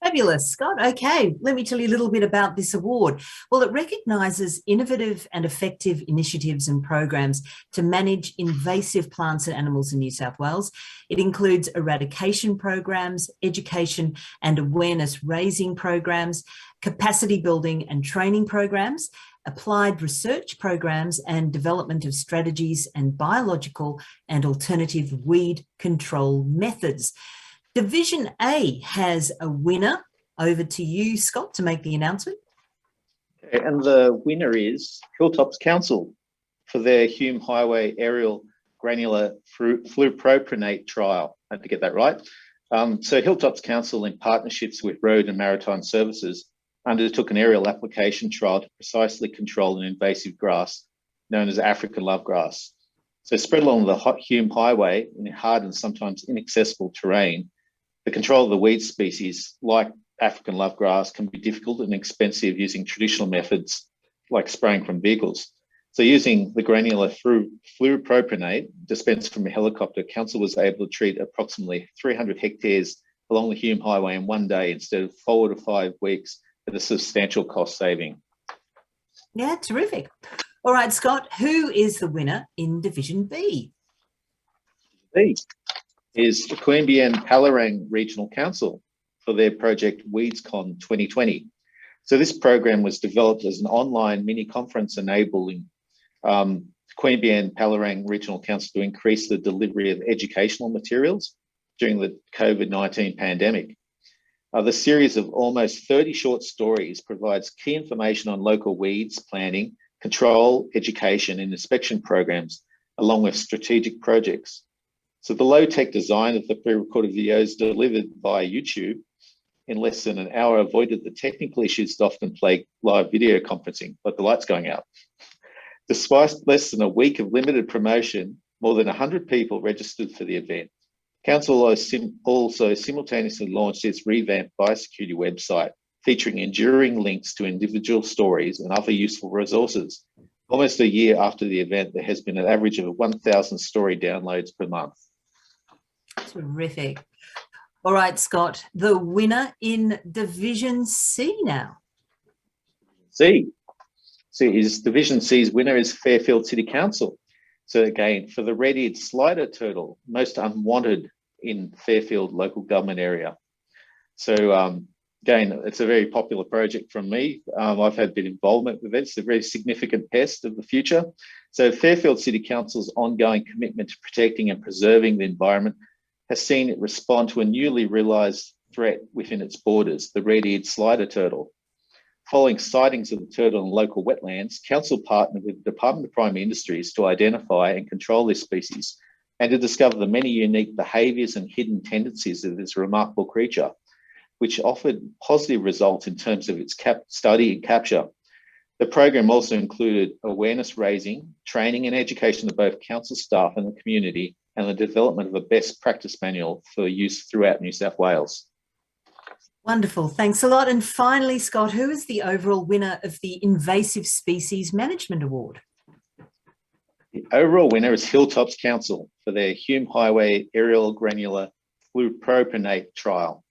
Fabulous, Scott. Okay, let me tell you a little bit about this award. Well, it recognises innovative and effective initiatives and programs to manage invasive plants and animals in New South Wales. It includes eradication programs, education and awareness raising programs, capacity building and training programs, applied research programs and development of strategies and biological and alternative weed control methods. Division A has a winner. Over to you, Scott, to make the announcement. Okay, and the winner is Hilltops Council for their Hume Highway aerial granular fluoropronate trial. I had to get that right. So Hilltops Council, in partnerships with Road and Maritime Services, undertook an aerial application trial to precisely control an invasive grass known as African lovegrass. So spread along the Hume Highway in hard and sometimes inaccessible terrain, the control of the weed species like African lovegrass can be difficult and expensive using traditional methods like spraying from vehicles. So using the granular fluoropronate dispensed from a helicopter, Council was able to treat approximately 300 hectares along the Hume Highway in one day instead of 4 to 5 weeks at a substantial cost saving. Yeah, terrific. All right, Scott, who is the winner in Division B? B is the Queanbeyan-Palerang Regional Council for their project WeedsCon 2020. So this program was developed as an online mini conference enabling Queanbeyan-Palerang Regional Council to increase the delivery of educational materials during the COVID-19 pandemic. The series of almost 30 short stories provides key information on local weeds planning, control, education and inspection programs, along with strategic projects. So the low-tech design of the pre-recorded videos delivered via YouTube in less than an hour avoided the technical issues that often plague live video conferencing, like the lights going out. Despite less than a week of limited promotion, more than 100 people registered for the event. Council also simultaneously launched its revamped biosecurity website, featuring enduring links to individual stories and other useful resources, Almost a year after the event, there has been an average of 1,000 story downloads per month. Terrific. All right, Scott, the winner in Division C now. Division C's winner is Fairfield City Council. So again, for the red-eared slider turtle, most unwanted in Fairfield local government area. So again, it's a very popular project from me. I've had a bit of involvement with it. It's a very significant pest of the future. So Fairfield City Council's ongoing commitment to protecting and preserving the environment has seen it respond to a newly realised threat within its borders, the red-eared slider turtle. Following sightings of the turtle in local wetlands, Council partnered with the Department of Primary Industries to identify and control this species and to discover the many unique behaviours and hidden tendencies of this remarkable creature, which offered positive results in terms of its study and capture. The program also included awareness raising, training and education of both council staff and the community, and the development of a best practice manual for use throughout New South Wales. Wonderful, thanks a lot. And finally, Scott, who is the overall winner of the Invasive Species Management Award? The overall winner is Hilltops Council for their Hume Highway aerial granular fluoropropionate trial.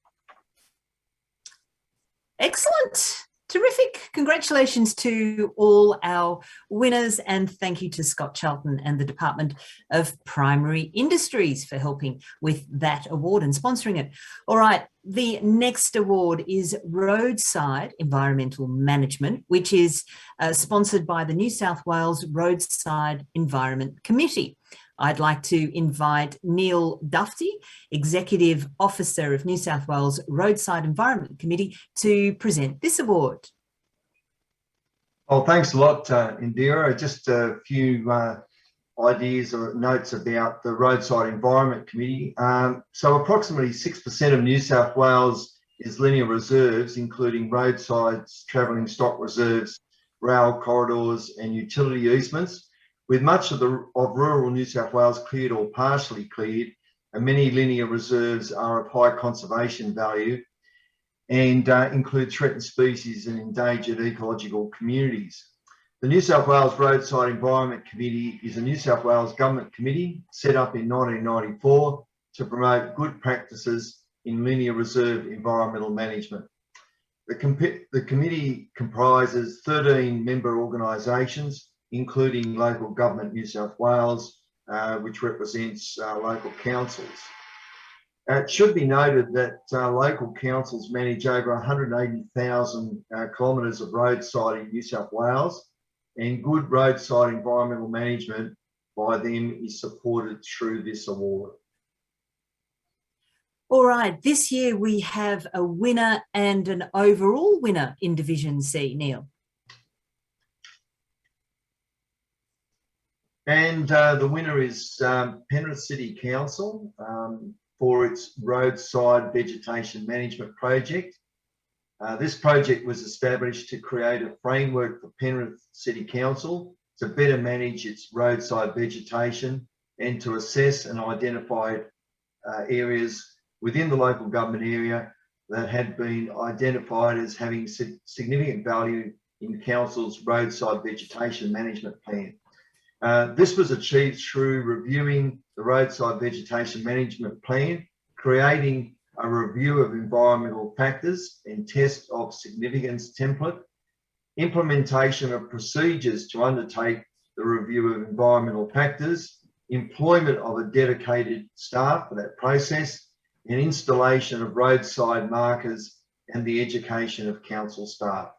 Excellent. Terrific. Congratulations to all our winners, and thank you to Scott Charlton and the Department of Primary Industries for helping with that award and sponsoring it. All right, the next award is Roadside Environmental Management, which is sponsored by the New South Wales Roadside Environment Committee. I'd like to invite Neil Dufty, Executive Officer of New South Wales Roadside Environment Committee, to present this award. Well, thanks a lot, Indira. Just a few ideas or notes about the Roadside Environment Committee. So approximately 6% of New South Wales is linear reserves, including roadsides, travelling stock reserves, rail corridors and utility easements, with much of rural New South Wales cleared or partially cleared, and many linear reserves are of high conservation value and include threatened species and endangered ecological communities. The New South Wales Roadside Environment Committee is a New South Wales government committee set up in 1994 to promote good practices in linear reserve environmental management. The committee comprises 13 member organisations, including Local Government New South Wales, which represents local councils. It should be noted that local councils manage over 180,000 kilometres of roadside in New South Wales, and good roadside environmental management by them is supported through this award. All right, this year we have a winner and an overall winner in Division C, Neil. And the winner is Penrith City Council for its roadside vegetation management project. This project was established to create a framework for Penrith City Council to better manage its roadside vegetation and to assess and identify areas within the local government area that had been identified as having significant value in the council's roadside vegetation management plan. This was achieved through reviewing the roadside vegetation management plan, creating a review of environmental factors and test of significance template, implementation of procedures to undertake the review of environmental factors, employment of a dedicated staff for that process, and installation of roadside markers and the education of council staff.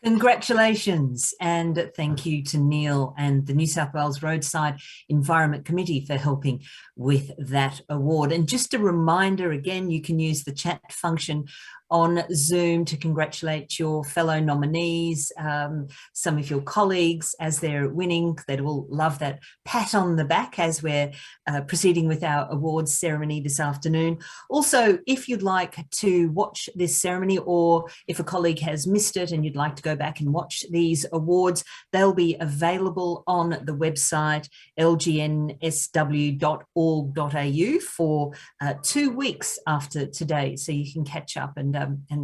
Congratulations, and thank you to Neil and the New South Wales Roadside Environment Committee for helping with that award. And just a reminder again, you can use the chat function on Zoom to congratulate your fellow nominees, some of your colleagues as they're winning. They will love that pat on the back as we're proceeding with our awards ceremony this afternoon. Also, if you'd like to watch this ceremony, or if a colleague has missed it and you'd like to go back and watch these awards, they'll be available on the website lgnsw.org.au for 2 weeks after today, so you can catch up and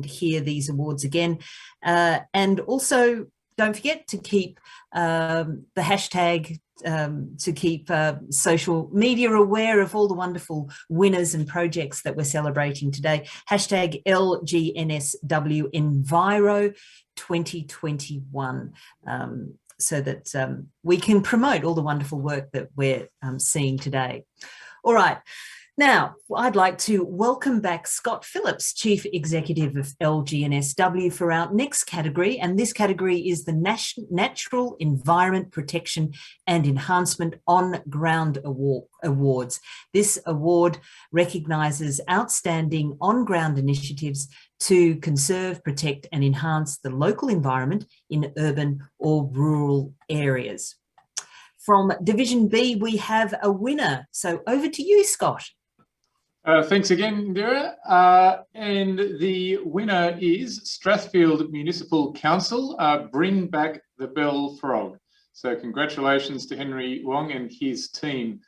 hear these awards again. And also, don't forget to keep the hashtag, to keep social media aware of all the wonderful winners and projects that we're celebrating today. Hashtag LGNSW Enviro 2021. So that we can promote all the wonderful work that we're seeing today. All right. Now, I'd like to welcome back Scott Phillips, Chief Executive of LGNSW, for our next category. And this category is the Natural Environment Protection and Enhancement On-Ground Awards. This award recognises outstanding on-ground initiatives to conserve, protect and enhance the local environment in urban or rural areas. From Division B, we have a winner. So over to you, Scott. Thanks again, Indira. And the winner is Strathfield Municipal Council, Bring Back the Bell Frog. So congratulations to Henry Wong and his team.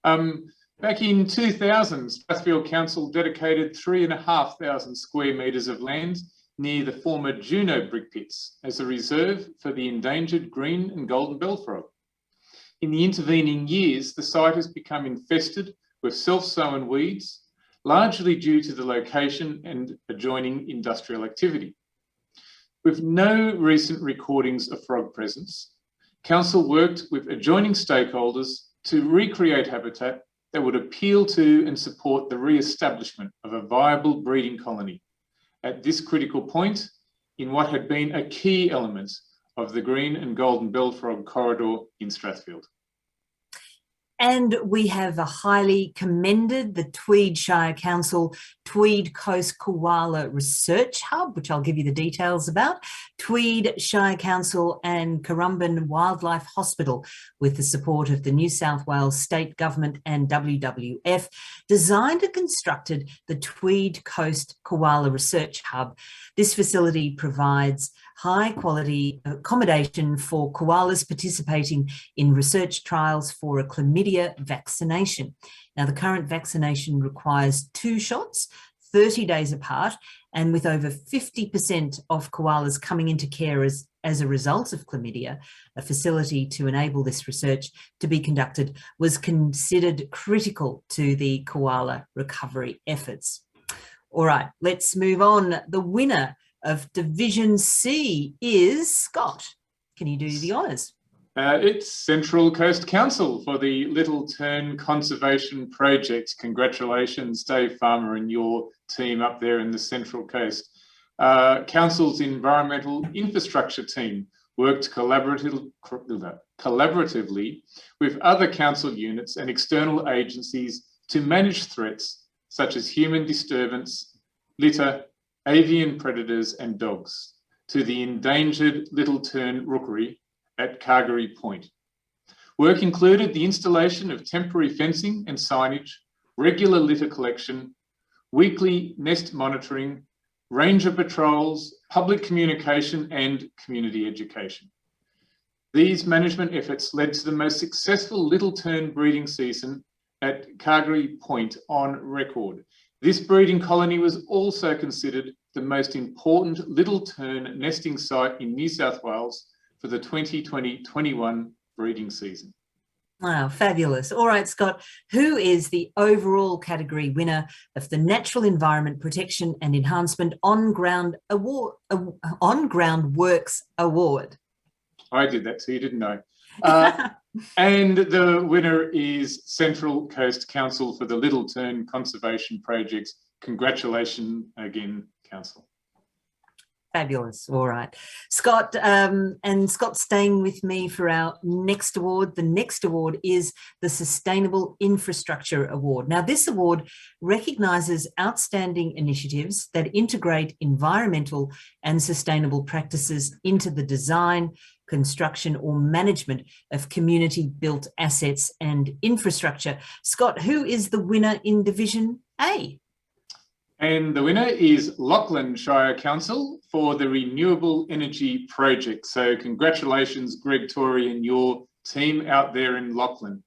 Back in 2000, Strathfield Council dedicated 3,500 square metres of land near the former Juno brick pits as a reserve for the endangered green and golden bell frog. In the intervening years, the site has become infested with self-sown weeds, largely due to the location and adjoining industrial activity. With no recent recordings of frog presence, Council worked with adjoining stakeholders to recreate habitat that would appeal to and support the re-establishment of a viable breeding colony at this critical point in what had been a key element of the green and golden bell frog corridor in Strathfield. And we have a highly commended the Tweed Shire Council Tweed Coast Koala Research Hub, which I'll give you the details about, Tweed Shire Council and Currumbin Wildlife Hospital, with the support of the New South Wales State Government and WWF, designed and constructed the Tweed Coast Koala Research Hub. This facility provides high quality accommodation for koalas participating in research trials for a chlamydia vaccination. Now, the current vaccination requires 2 shots, 30 days apart, and with over 50% of koalas coming into care as a result of chlamydia, a facility to enable this research to be conducted was considered critical to the koala recovery efforts. All right, let's move on. The winner of Division C is Scott. Can you do the honours? It's Central Coast Council for the Little Turn Conservation Project. Congratulations, Dave Farmer and your team up there in the Central Coast. Council's environmental infrastructure team worked collaboratively with other council units and external agencies to manage threats such as human disturbance, litter, avian predators and dogs to the endangered Little Turn Rookery at Cargery Point. Work included the installation of temporary fencing and signage, regular litter collection, weekly nest monitoring, ranger patrols, public communication and community education. These management efforts led to the most successful Little Turn breeding season at Cargery Point on record. This breeding colony was also considered the most important Little Turn nesting site in New South Wales for the 2020-21 breeding season. Wow, fabulous. All right, Scott, who is the overall category winner of the Natural Environment Protection and Enhancement On-Ground Works Award? I did that, so you didn't know. And the winner is Central Coast Council for the Little Turn Conservation Projects. Congratulations again, Council. Fabulous. All right. Scott, and Scott's staying with me for our next award. The next award is the Sustainable Infrastructure Award. Now, this award recognises outstanding initiatives that integrate environmental and sustainable practices into the design, construction or management of community-built assets and infrastructure. Scott, who is the winner in Division A? And the winner is Lachlan Shire Council for the Renewable Energy Project. So congratulations, Greg Torrey and your team out there in Lachlan.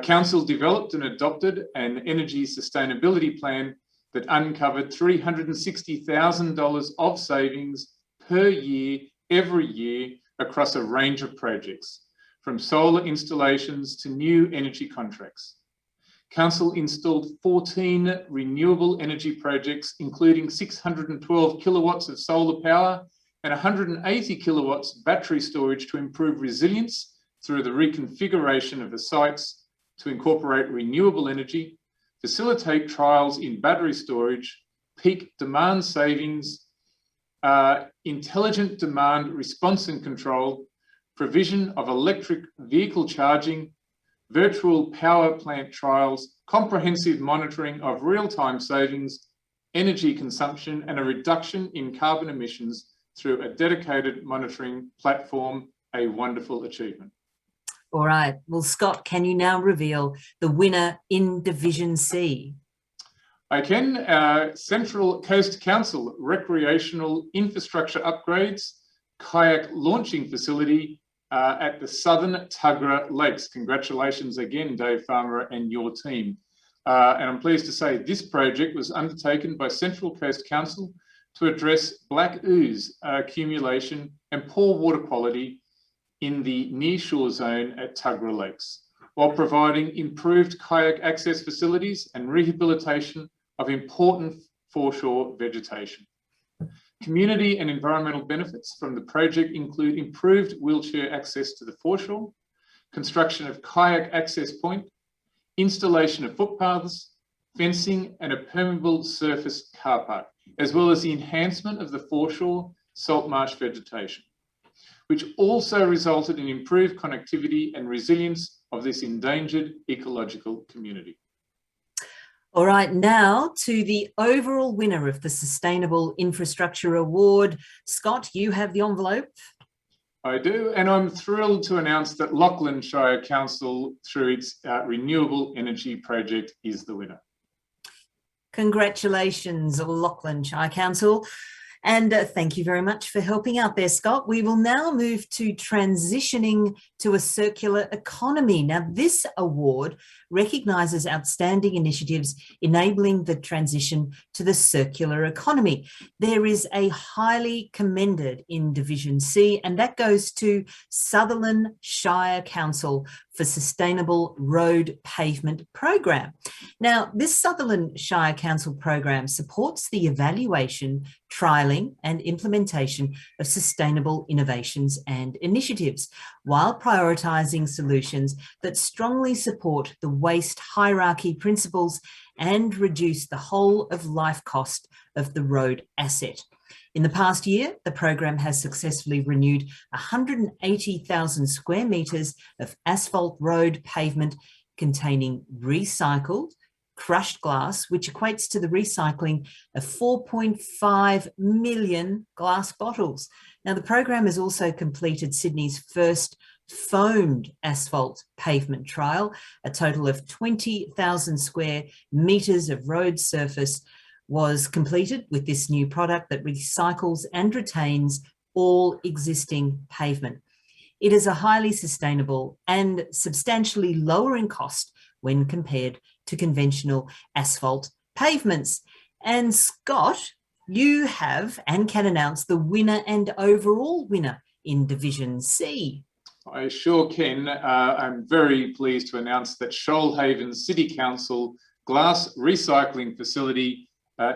Council developed and adopted an energy sustainability plan that uncovered $360,000 of savings per year, every year, across a range of projects, from solar installations to new energy contracts. Council installed 14 renewable energy projects, including 612 kilowatts of solar power and 180 kilowatts battery storage to improve resilience through the reconfiguration of the sites to incorporate renewable energy, facilitate trials in battery storage, peak demand savings, intelligent demand response and control, provision of electric vehicle charging, virtual power plant trials, comprehensive monitoring of real-time savings, energy consumption, and a reduction in carbon emissions through a dedicated monitoring platform, a wonderful achievement. All right. Well, Scott, can you now reveal the winner in Division C? I can. Central Coast Council recreational infrastructure upgrades, kayak launching facility at the Southern Tuggerah Lakes. Congratulations again, Dave Farmer and your team. And I'm pleased to say this project was undertaken by Central Coast Council to address black ooze accumulation and poor water quality in the nearshore zone at Tuggerah Lakes, while providing improved kayak access facilities and rehabilitation of important foreshore vegetation. Community and environmental benefits from the project include improved wheelchair access to the foreshore, construction of kayak access point, installation of footpaths, fencing, and a permeable surface car park, as well as the enhancement of the foreshore salt marsh vegetation, which also resulted in improved connectivity and resilience of this endangered ecological community. All right, now to the overall winner of the Sustainable Infrastructure Award. Scott, you have the envelope. I do, and I'm thrilled to announce that Lachlan Shire Council, through its renewable energy project, is the winner. Congratulations, Lachlan Shire Council. And thank you very much for helping out there, Scott. We will now move to transitioning to a circular economy. Now, this award recognises outstanding initiatives enabling the transition to the circular economy. There is a highly commended in Division C, and that goes to Sutherland Shire Council for Sustainable Road Pavement Program. Now, this Sutherland Shire Council program supports the evaluation, trialling and implementation of sustainable innovations and initiatives, while prioritising solutions that strongly support the waste hierarchy principles and reduce the whole of life cost of the road asset. In the past year, the program has successfully renewed 180,000 square metres of asphalt road pavement containing recycled, crushed glass, which equates to the recycling of 4.5 million glass bottles. Now, the program has also completed Sydney's first foamed asphalt pavement trial. A total of 20,000 square metres of road surface was completed with this new product that recycles and retains all existing pavement. It is a highly sustainable and substantially lower in cost when compared to conventional asphalt pavements. And Scott, you have and can announce the winner and overall winner in Division C. I sure can. I'm very pleased to announce that Shoalhaven City Council Glass Recycling Facility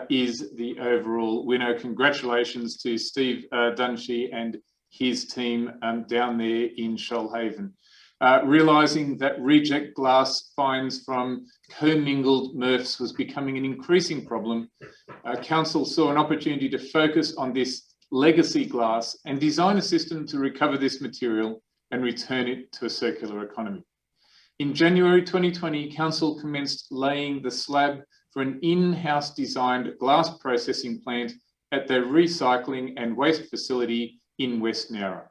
is the overall winner. Congratulations to Steve Dunshee and his team down there in Shoalhaven. Realising that reject glass fines from commingled MRFs was becoming an increasing problem, Council saw an opportunity to focus on this legacy glass and design a system to recover this material and return it to a circular economy. In January 2020, Council commenced laying the slab for an in-house designed glass processing plant at their recycling and waste facility in West Nowra.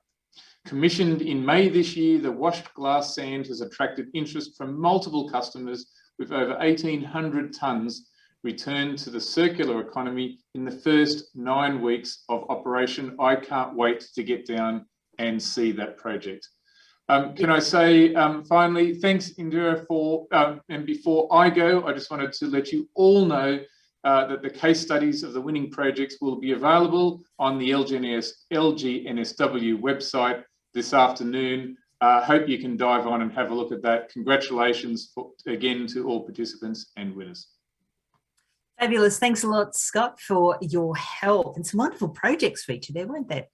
Commissioned in May this year, the washed glass sand has attracted interest from multiple customers, with over 1,800 tonnes returned to the circular economy in the first 9 weeks of operation. I can't wait to get down and see that project. Can I say finally, thanks Indira for, and before I go, I just wanted to let you all know that the case studies of the winning projects will be available on the LGNSW website this afternoon. Hope you can dive on and have a look at that. Congratulations again to all participants and winners. Fabulous. Thanks a lot, Scott, for your help. And some wonderful projects featured there, weren't there?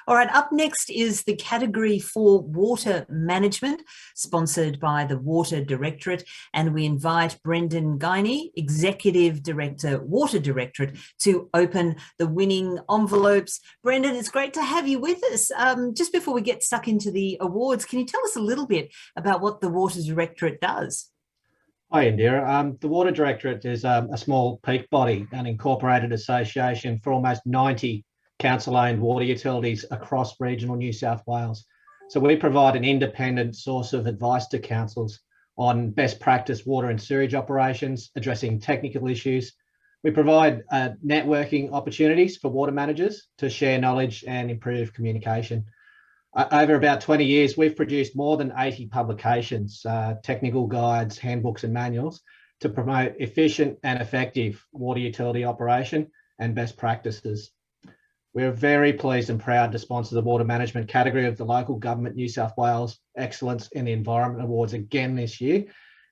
All right, up next is the category for water management, sponsored by the Water Directorate. And we invite Brendan Guiney, Executive Director, Water Directorate, to open the winning envelopes. Brendan, it's great to have you with us. Just before we get stuck into the awards, can you tell us a little bit about what the Water Directorate does? Hi, Indira. The Water Directorate is a small peak body, an incorporated association for almost 90 council-owned water utilities across regional New South Wales. So we provide an independent source of advice to councils on best practice water and sewage operations, addressing technical issues. We provide networking opportunities for water managers to share knowledge and improve communication. Over about 20 years, we've produced more than 80 publications, technical guides, handbooks and manuals to promote efficient and effective water utility operation and best practices. We're very pleased and proud to sponsor the water management category of the Local Government New South Wales Excellence in the Environment Awards again this year.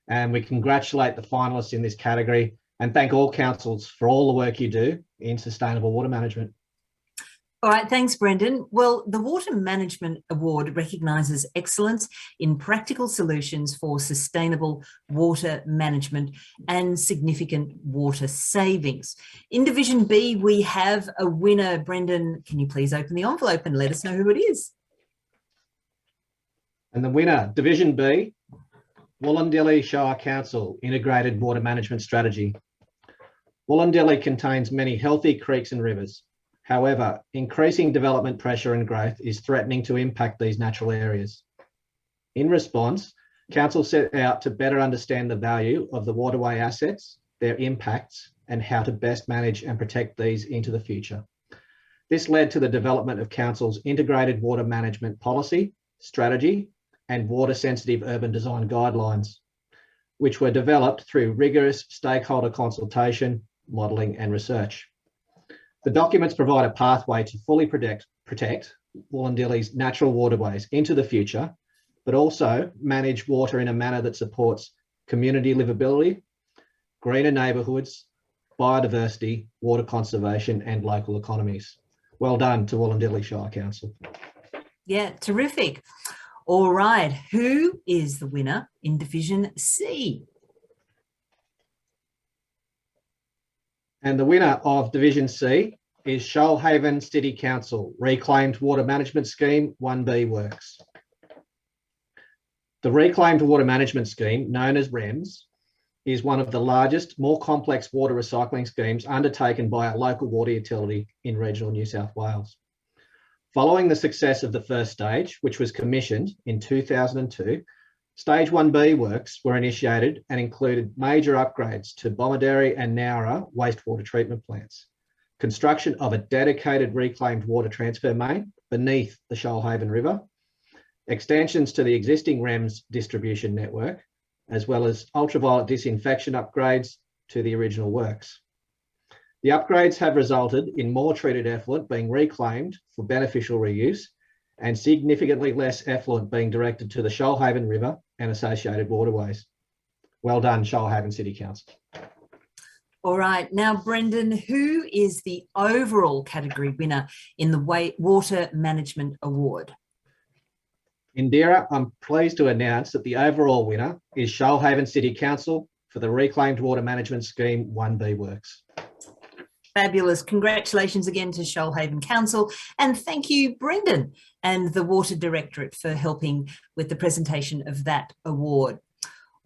And we congratulate the finalists in this category and thank all councils for all the work you do in sustainable water management. All right, thanks, Brendan. Well, the Water Management Award recognises excellence in practical solutions for sustainable water management and significant water savings. In Division B, we have a winner. Brendan, can you please open the envelope and let us know who it is? And the winner, Division B, Wollondilly Shire Council Integrated Water Management Strategy. Wollondilly contains many healthy creeks and rivers. However, increasing development pressure and growth is threatening to impact these natural areas. In response, Council set out to better understand the value of the waterway assets, their impacts, and how to best manage and protect these into the future. This led to the development of Council's integrated water management policy, strategy, and water-sensitive urban design guidelines, which were developed through rigorous stakeholder consultation, modelling, and research. The documents provide a pathway to fully protect Wollondilly's natural waterways into the future, but also manage water in a manner that supports community livability, greener neighbourhoods, biodiversity, water conservation and local economies. Well done to Wollondilly Shire Council. Yeah, terrific. All right, who is the winner in Division C? And the winner of Division C is Shoalhaven City Council Reclaimed Water Management Scheme 1B Works. The Reclaimed Water Management Scheme, known as REMS, is one of the largest, more complex water recycling schemes undertaken by a local water utility in regional New South Wales. Following the success of the first stage, which was commissioned in 2002, Stage 1B works were initiated and included major upgrades to Bomaderry and Nowra wastewater treatment plants, construction of a dedicated reclaimed water transfer main beneath the Shoalhaven River, extensions to the existing REMS distribution network, as well as ultraviolet disinfection upgrades to the original works. The upgrades have resulted in more treated effluent being reclaimed for beneficial reuse and significantly less effluent being directed to the Shoalhaven River and associated waterways. Well done, Shoalhaven City Council. All right, now, Brendan, who is the overall category winner in the Water Management Award? Indira, I'm pleased to announce that the overall winner is Shoalhaven City Council for the Reclaimed Water Management Scheme 1B Works. Fabulous. Congratulations again to Shoalhaven Council, and thank you, Brendan and the Water Directorate for helping with the presentation of that award.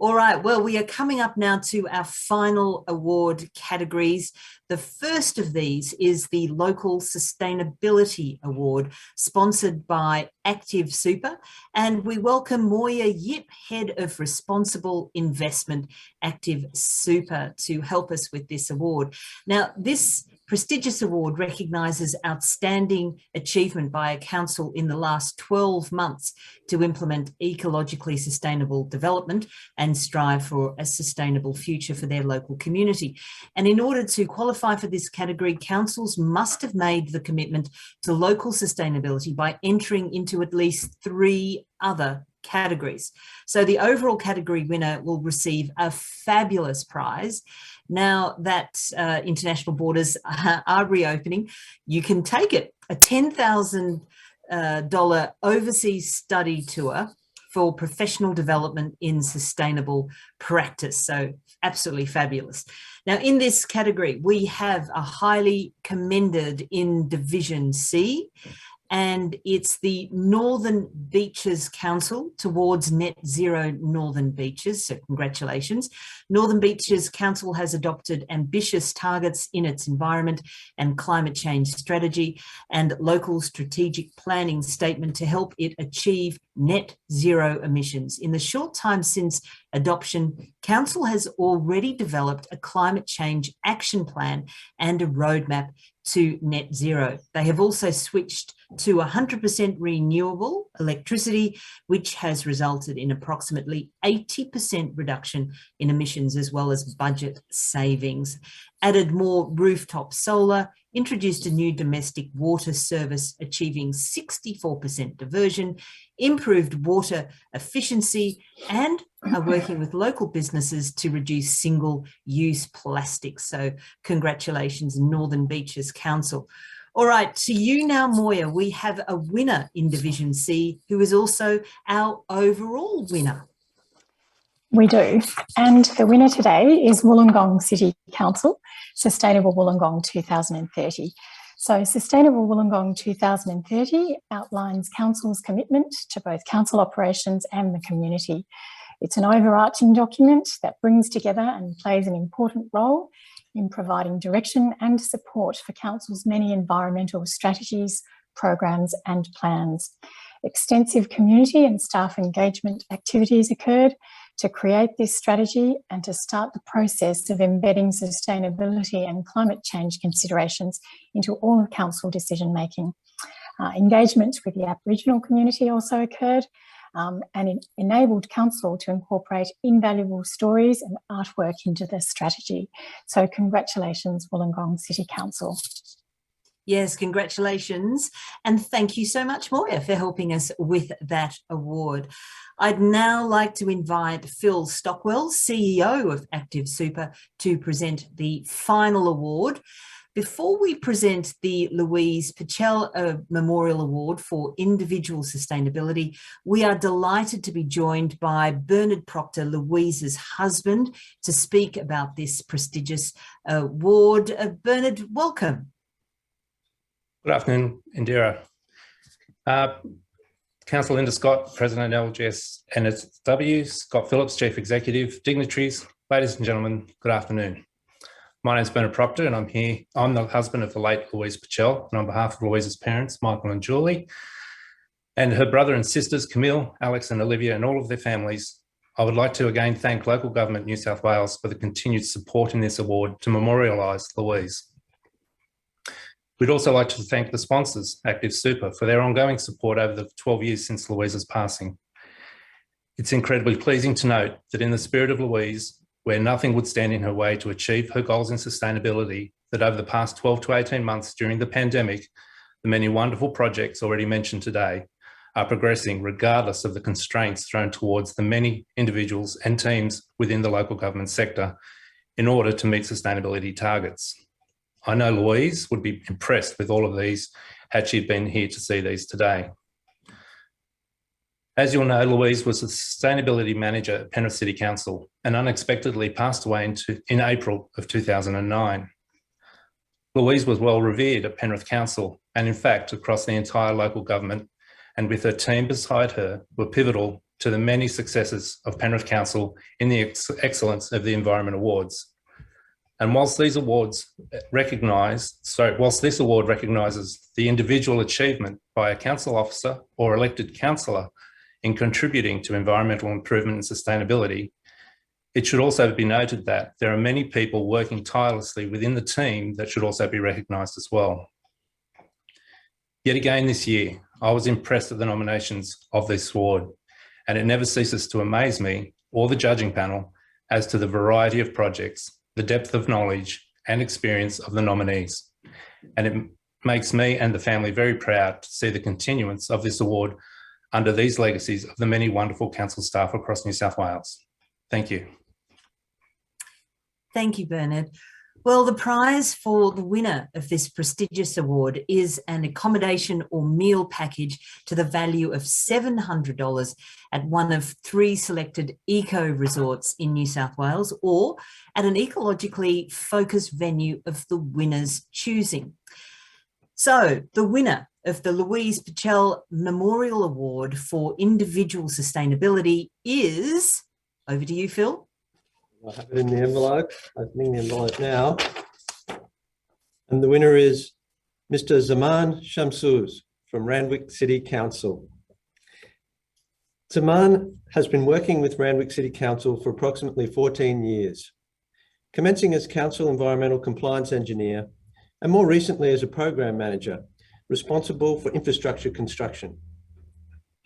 All right, well, we are coming up now to our final award categories. The first of these is the Local Sustainability Award, sponsored by Active Super, and we welcome Moya Yip, Head of Responsible Investment, Active Super, to help us with this award. Now, this prestigious award recognises outstanding achievement by a council in the last 12 months to implement ecologically sustainable development and strive for a sustainable future for their local community. And in order to qualify for this category, councils must have made the commitment to local sustainability by entering into at least 3 other categories. So the overall category winner will receive a fabulous prize. Now that international borders are reopening, you can take it, a $10,000 overseas study tour for professional development in sustainable practice. So absolutely fabulous. Now, in this category, we have a highly commended in Division C, and it's the Northern Beaches Council towards Net Zero Northern Beaches. So congratulations. Northern Beaches Council has adopted ambitious targets in its environment and climate change strategy and local strategic planning statement to help it achieve net zero emissions. In the short time since adoption, Council has already developed a climate change action plan and a roadmap to net zero. They have also switched to 100% renewable electricity, which has resulted in approximately 80% reduction in emissions as well as budget savings. Added more rooftop solar, introduced a new domestic water service achieving 64% diversion, improved water efficiency, and are working with local businesses to reduce single-use plastics. So congratulations, Northern Beaches Council. All right, to you now, Moya. We have a winner in Division C who is also our overall winner. We do. And the winner today is Wollongong City Council, Sustainable Wollongong 2030. So Sustainable Wollongong 2030 outlines Council's commitment to both council operations and the community. It's an overarching document that brings together and plays an important role in providing direction and support for Council's many environmental strategies, programs and plans. Extensive community and staff engagement activities occurred to create this strategy and to start the process of embedding sustainability and climate change considerations into all of council decision making. Engagement with the Aboriginal community also occurred, and it enabled council to incorporate invaluable stories and artwork into the strategy. So congratulations, Wollongong City Council. Yes, congratulations. And thank you so much, Moya, for helping us with that award. I'd now like to invite Phil Stockwell, CEO of Active Super, to present the final award. Before we present the Louise Pachel Memorial Award for Individual Sustainability, we are delighted to be joined by Bernard Proctor, Louise's husband, to speak about this prestigious award. Bernard, welcome. Good afternoon, Indira. Councillor Linda Scott, President LGNSW, Scott Phillips, Chief Executive, dignitaries, ladies and gentlemen, good afternoon. My name is Bernard Proctor and I'm here. I'm the husband of the late Louise Pachel, and on behalf of Louise's parents, Michael and Julie, and her brother and sisters, Camille, Alex and Olivia, and all of their families, I would like to again thank Local Government New South Wales for the continued support in this award to memorialise Louise. We'd also like to thank the sponsors, Active Super, for their ongoing support over the 12 years since Louise's passing. It's incredibly pleasing to note that in the spirit of Louise, where nothing would stand in her way to achieve her goals in sustainability, that over the past 12 to 18 months during the pandemic, the many wonderful projects already mentioned today are progressing regardless of the constraints thrown towards the many individuals and teams within the local government sector in order to meet sustainability targets. I know Louise would be impressed with all of these had she been here to see these today. As you'll know, Louise was the Sustainability Manager at Penrith City Council and unexpectedly passed away in April of 2009. Louise was well revered at Penrith Council and in fact across the entire local government, and with her team beside her were pivotal to the many successes of Penrith Council in the excellence of the Environment Awards. And whilst this award recognises the individual achievement by a council officer or elected councillor in contributing to environmental improvement and sustainability, It should also be noted that there are many people working tirelessly within the team that should also be recognised as well. Yet again this year, I was impressed at the nominations of this award, and it never ceases to amaze me or the judging panel as to the variety of projects, the depth of knowledge and experience of the nominees. And it makes me and the family very proud to see the continuance of this award under these legacies of the many wonderful council staff across New South Wales. Thank you. Thank you, Bernard. Well, the prize for the winner of this prestigious award is an accommodation or meal package to the value of $700 at one of 3 selected eco resorts in New South Wales, or at an ecologically focused venue of the winner's choosing. So the winner of the Louise Pachel Memorial Award for Individual Sustainability is, over to you, Phil. I have it in the envelope, opening the envelope now. And the winner is Mr. Zaman Shamsuz from Randwick City Council. Zaman has been working with Randwick City Council for approximately 14 years, commencing as Council Environmental Compliance Engineer and more recently as a Program Manager responsible for infrastructure construction.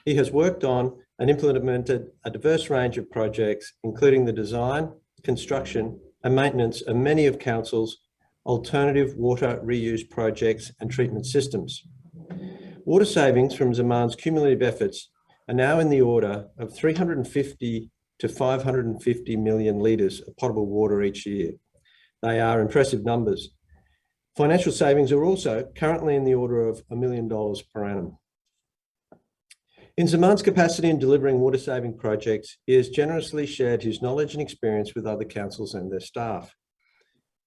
He has worked on and implemented a diverse range of projects, including the design, construction and maintenance of many of Council's alternative water reuse projects and treatment systems. Water savings from Zaman's cumulative efforts are now in the order of 350 to 550 million litres of potable water each year. They are impressive numbers. Financial savings are also currently in the order of $1 million per annum. In Zaman's capacity in delivering water-saving projects, he has generously shared his knowledge and experience with other councils and their staff.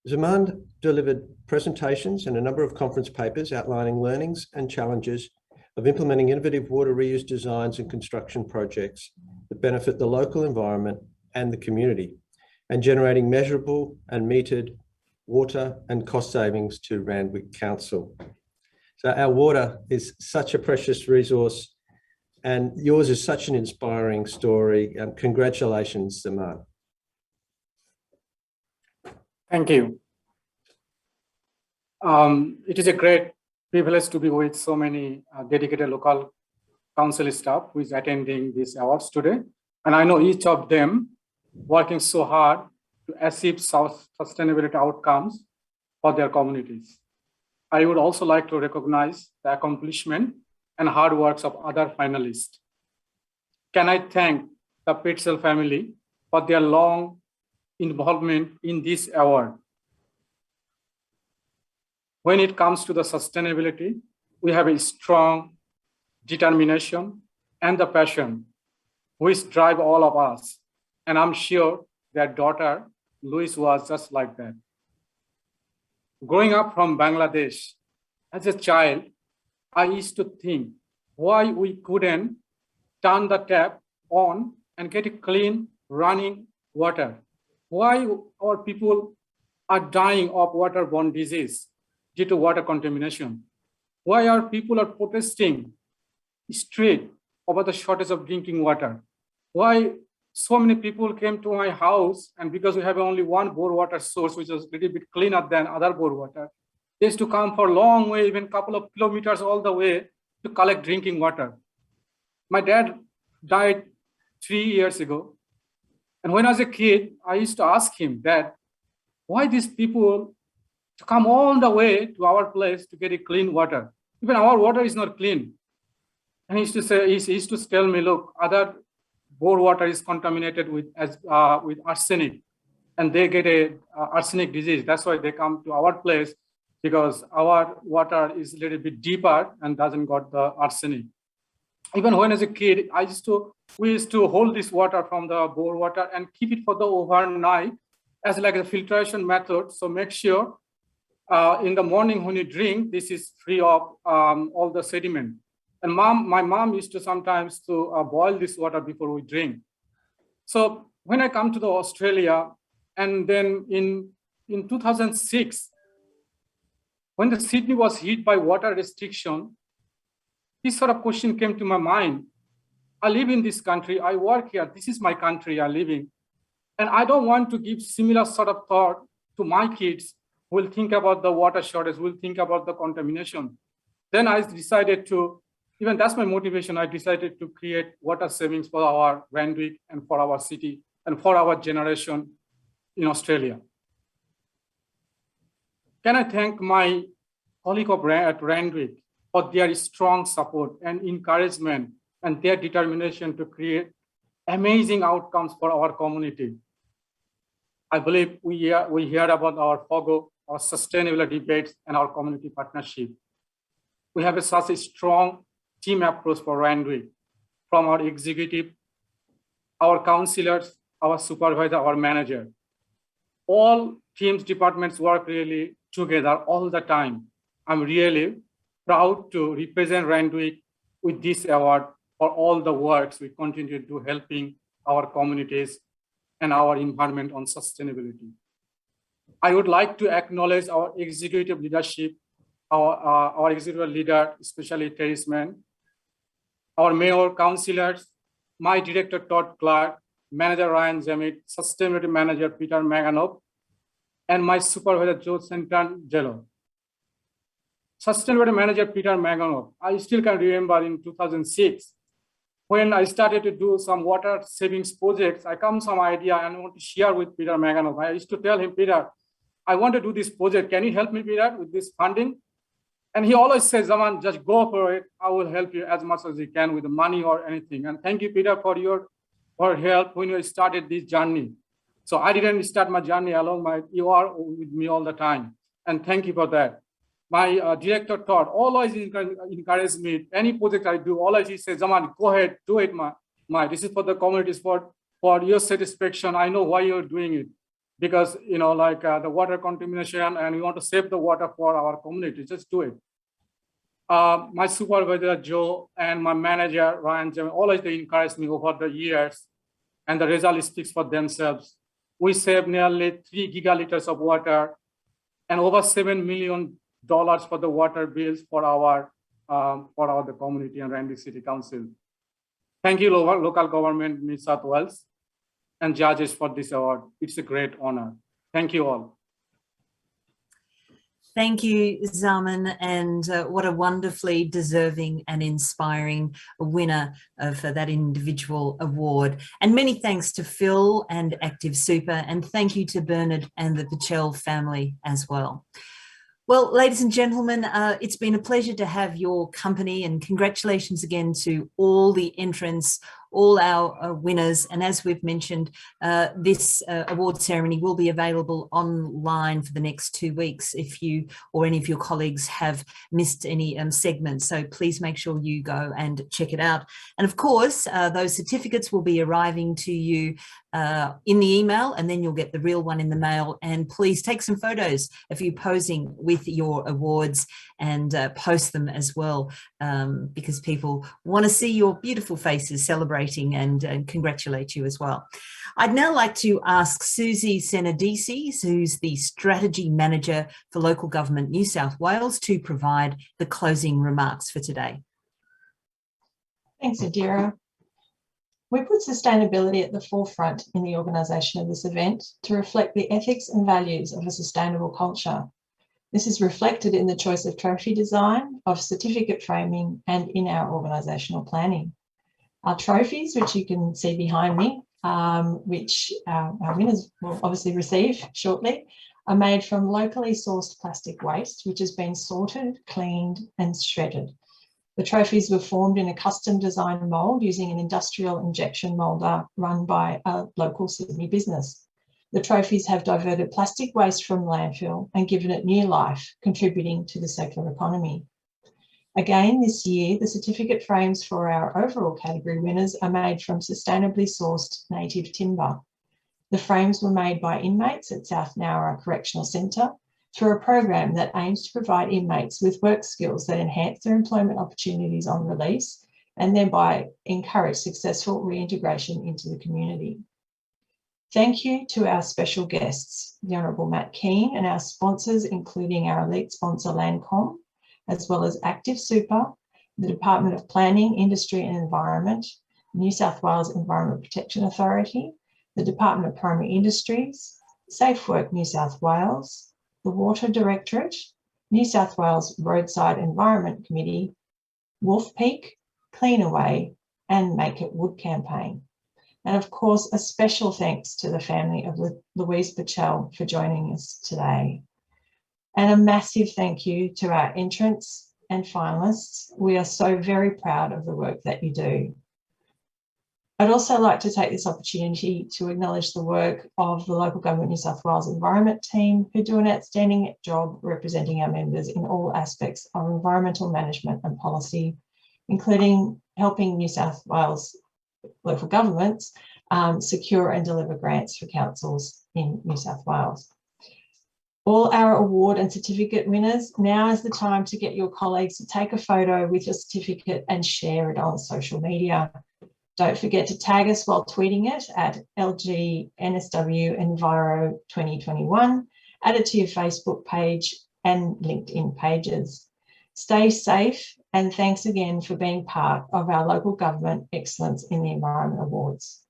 Zaman delivered presentations and a number of conference papers outlining learnings and challenges of implementing innovative water reuse designs and construction projects that benefit the local environment and the community, and generating measurable and metered water and cost savings to Randwick Council. So our water is such a precious resource, and yours is such an inspiring story. Congratulations, Zaman. Thank you. It is a great privilege to be with so many dedicated local council staff who is attending these awards today. And I know each of them working so hard to achieve sustainability outcomes for their communities. I would also like to recognize the accomplishment and hard works of other finalists. Can I thank the Pachel family for their long involvement in this award. When it comes to the sustainability, we have a strong determination and the passion which drive all of us. And I'm sure their daughter, Louise, was just like that. Growing up from Bangladesh, as a child, I used to think why we couldn't turn the tap on and get a clean running water. Why our people are dying of waterborne disease due to water contamination? Why our people are protesting street over the shortage of drinking water? Why so many people came to my house, and because we have only one bore water source, which is a little bit cleaner than other bore water, they used to come for a long way, even a couple of kilometers all the way to collect drinking water. My dad died 3 years ago. And when I was a kid, I used to ask him, Dad, why these people to come all the way to our place to get a clean water? Even our water is not clean. And he used to say, he used to tell me, look, other bore water is contaminated with arsenic, and they get a arsenic disease. That's why they come to our place, because our water is a little bit deeper and doesn't got the arsenic. Even when as a kid, we used to hold this water from the bore water and keep it for the overnight as like a filtration method. So make sure in the morning when you drink, this is free of all the sediment. And my mom used to sometimes boil this water before we drink. So when I come to the Australia, and then in 2006, when the Sydney was hit by water restriction, this sort of question came to my mind. I live in this country, I work here, this is my country I live in. And I don't want to give similar sort of thought to my kids who will think about the water shortage, will think about the contamination. Then I decided to, even that's my motivation, I decided to create water savings for our Randwick and for our city and for our generation in Australia. Can I thank my colleague at Randwick for their strong support and encouragement and their determination to create amazing outcomes for our community. I believe we hear about our FOGO, our sustainability debates, and our community partnership. We have such a strong team approach for Randwick, from our executive, our councillors, our supervisor, our manager. All teams, departments work really together all the time. I'm really proud to represent Randwick with this award for all the works we continue to do helping our communities and our environment on sustainability. I would like to acknowledge our executive leadership, our executive leader, especially Terry's man, our mayor, councillors, my director, Todd Clark, manager, Ryan Jamit, sustainability manager, Peter Maganov, and my supervisor, Joe Santangelo. Sustainability manager, Peter Maganov, I still can remember in 2006, when I started to do some water savings projects, I come some idea and I want to share with Peter Maganov. I used to tell him, Peter, I want to do this project. Can you help me, Peter, with this funding? And he always says, Zaman, just go for it. I will help you as much as you can with the money or anything. And thank you, Peter, for your help when you started this journey. So I didn't start my journey alone. You are with me all the time. And thank you for that. My director, Todd, always encourages me. Any project I do, always he says, Zaman, go ahead, do it, this is for the communities, for your satisfaction. I know why you're doing it. Because, you know, like the water contamination and we want to save the water for our community, just do it. My supervisor, Joe, and my manager, Ryan, always they encourage me over the years, and the result speaks for themselves. We save nearly 3 gigaliters of water and over $7 million for the water bills for the community and Randwick City Council. Thank you, local government, New South Wales, and judges for this award. It's a great honor. Thank you all. Thank you, Zaman, and what a wonderfully deserving and inspiring winner for that individual award. And many thanks to Phil and Active Super, and thank you to Bernard and the Pachel family as well. Well, ladies and gentlemen, it's been a pleasure to have your company, and congratulations again to all the entrants, all our winners. And as we've mentioned, this award ceremony will be available online for the next 2 weeks if you or any of your colleagues have missed any segments. So please make sure you go and check it out. And of course, those certificates will be arriving to you in the email, and then you'll get the real one in the mail. And please take some photos of you posing with your awards and post them as well, because people want to see your beautiful faces celebrating and congratulate you as well. I'd now like to ask Susie Senadisi, who's the Strategy Manager for Local Government New South Wales, to provide the closing remarks for today. Thanks, Indira. We put sustainability at the forefront in the organisation of this event to reflect the ethics and values of a sustainable culture. This is reflected in the choice of trophy design, of certificate framing, and in our organisational planning. Our trophies, which you can see behind me, which our winners will obviously receive shortly, are made from locally sourced plastic waste, which has been sorted, cleaned, and shredded. The trophies were formed in a custom design mould using an industrial injection moulder run by a local Sydney business. The trophies have diverted plastic waste from landfill and given it new life, contributing to the circular economy. Again, this year, the certificate frames for our overall category winners are made from sustainably sourced native timber. The frames were made by inmates at South Nowra Correctional Centre through a program that aims to provide inmates with work skills that enhance their employment opportunities on release and thereby encourage successful reintegration into the community. Thank you to our special guests, the Honourable Matt Keane, and our sponsors, including our elite sponsor Landcom, as well as Active Super, the Department of Planning, Industry and Environment, New South Wales Environment Protection Authority, the Department of Primary Industries, Safe Work New South Wales, the Water Directorate, New South Wales Roadside Environment Committee, Wolf Peak, Clean Away, and Make It Wood campaign. And of course, a special thanks to the family of Louise Pachel for joining us today. And a massive thank you to our entrants and finalists. We are so very proud of the work that you do. I'd also like to take this opportunity to acknowledge the work of the Local Government New South Wales Environment team, who do an outstanding job representing our members in all aspects of environmental management and policy, including helping New South Wales local governments secure and deliver grants for councils in New South Wales. All our award and certificate winners, now is the time to get your colleagues to take a photo with your certificate and share it on social media. Don't forget to tag us while tweeting it at LGNSW Enviro 2021, add it to your Facebook page and LinkedIn pages. Stay safe, and thanks again for being part of our Local Government Excellence in the Environment Awards.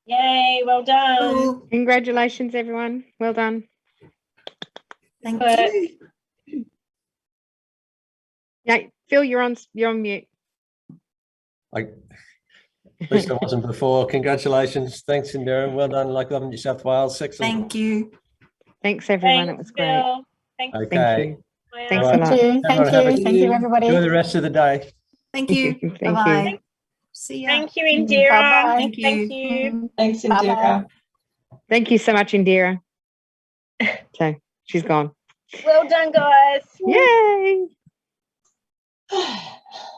Yay, well done. Ooh. Congratulations, everyone. Well done. Thank you. Yeah, Phil, you're on mute. At least I wasn't before. Congratulations. Thanks, Indira. Well done, Local Government New South Wales. Excellent. Thank you. Thanks, everyone. Thanks, It was great. Phil. Thank you. Okay. Thank you. Thanks All a right. lot. Thank you, everybody. Enjoy the rest of the day. Thank you. Thank Bye-bye. you. See ya. Thank you, Indira. Bye-bye. Thank you. Thank you. Thanks, Bye-bye. Indira. Thank you so much, Indira. Okay, she's gone. Well done, guys. Yay!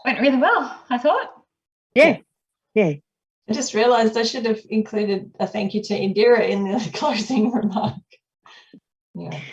Went really well, I thought. Yeah. Yeah. I just realised I should have included a thank you to Indira in the closing remark. Yeah.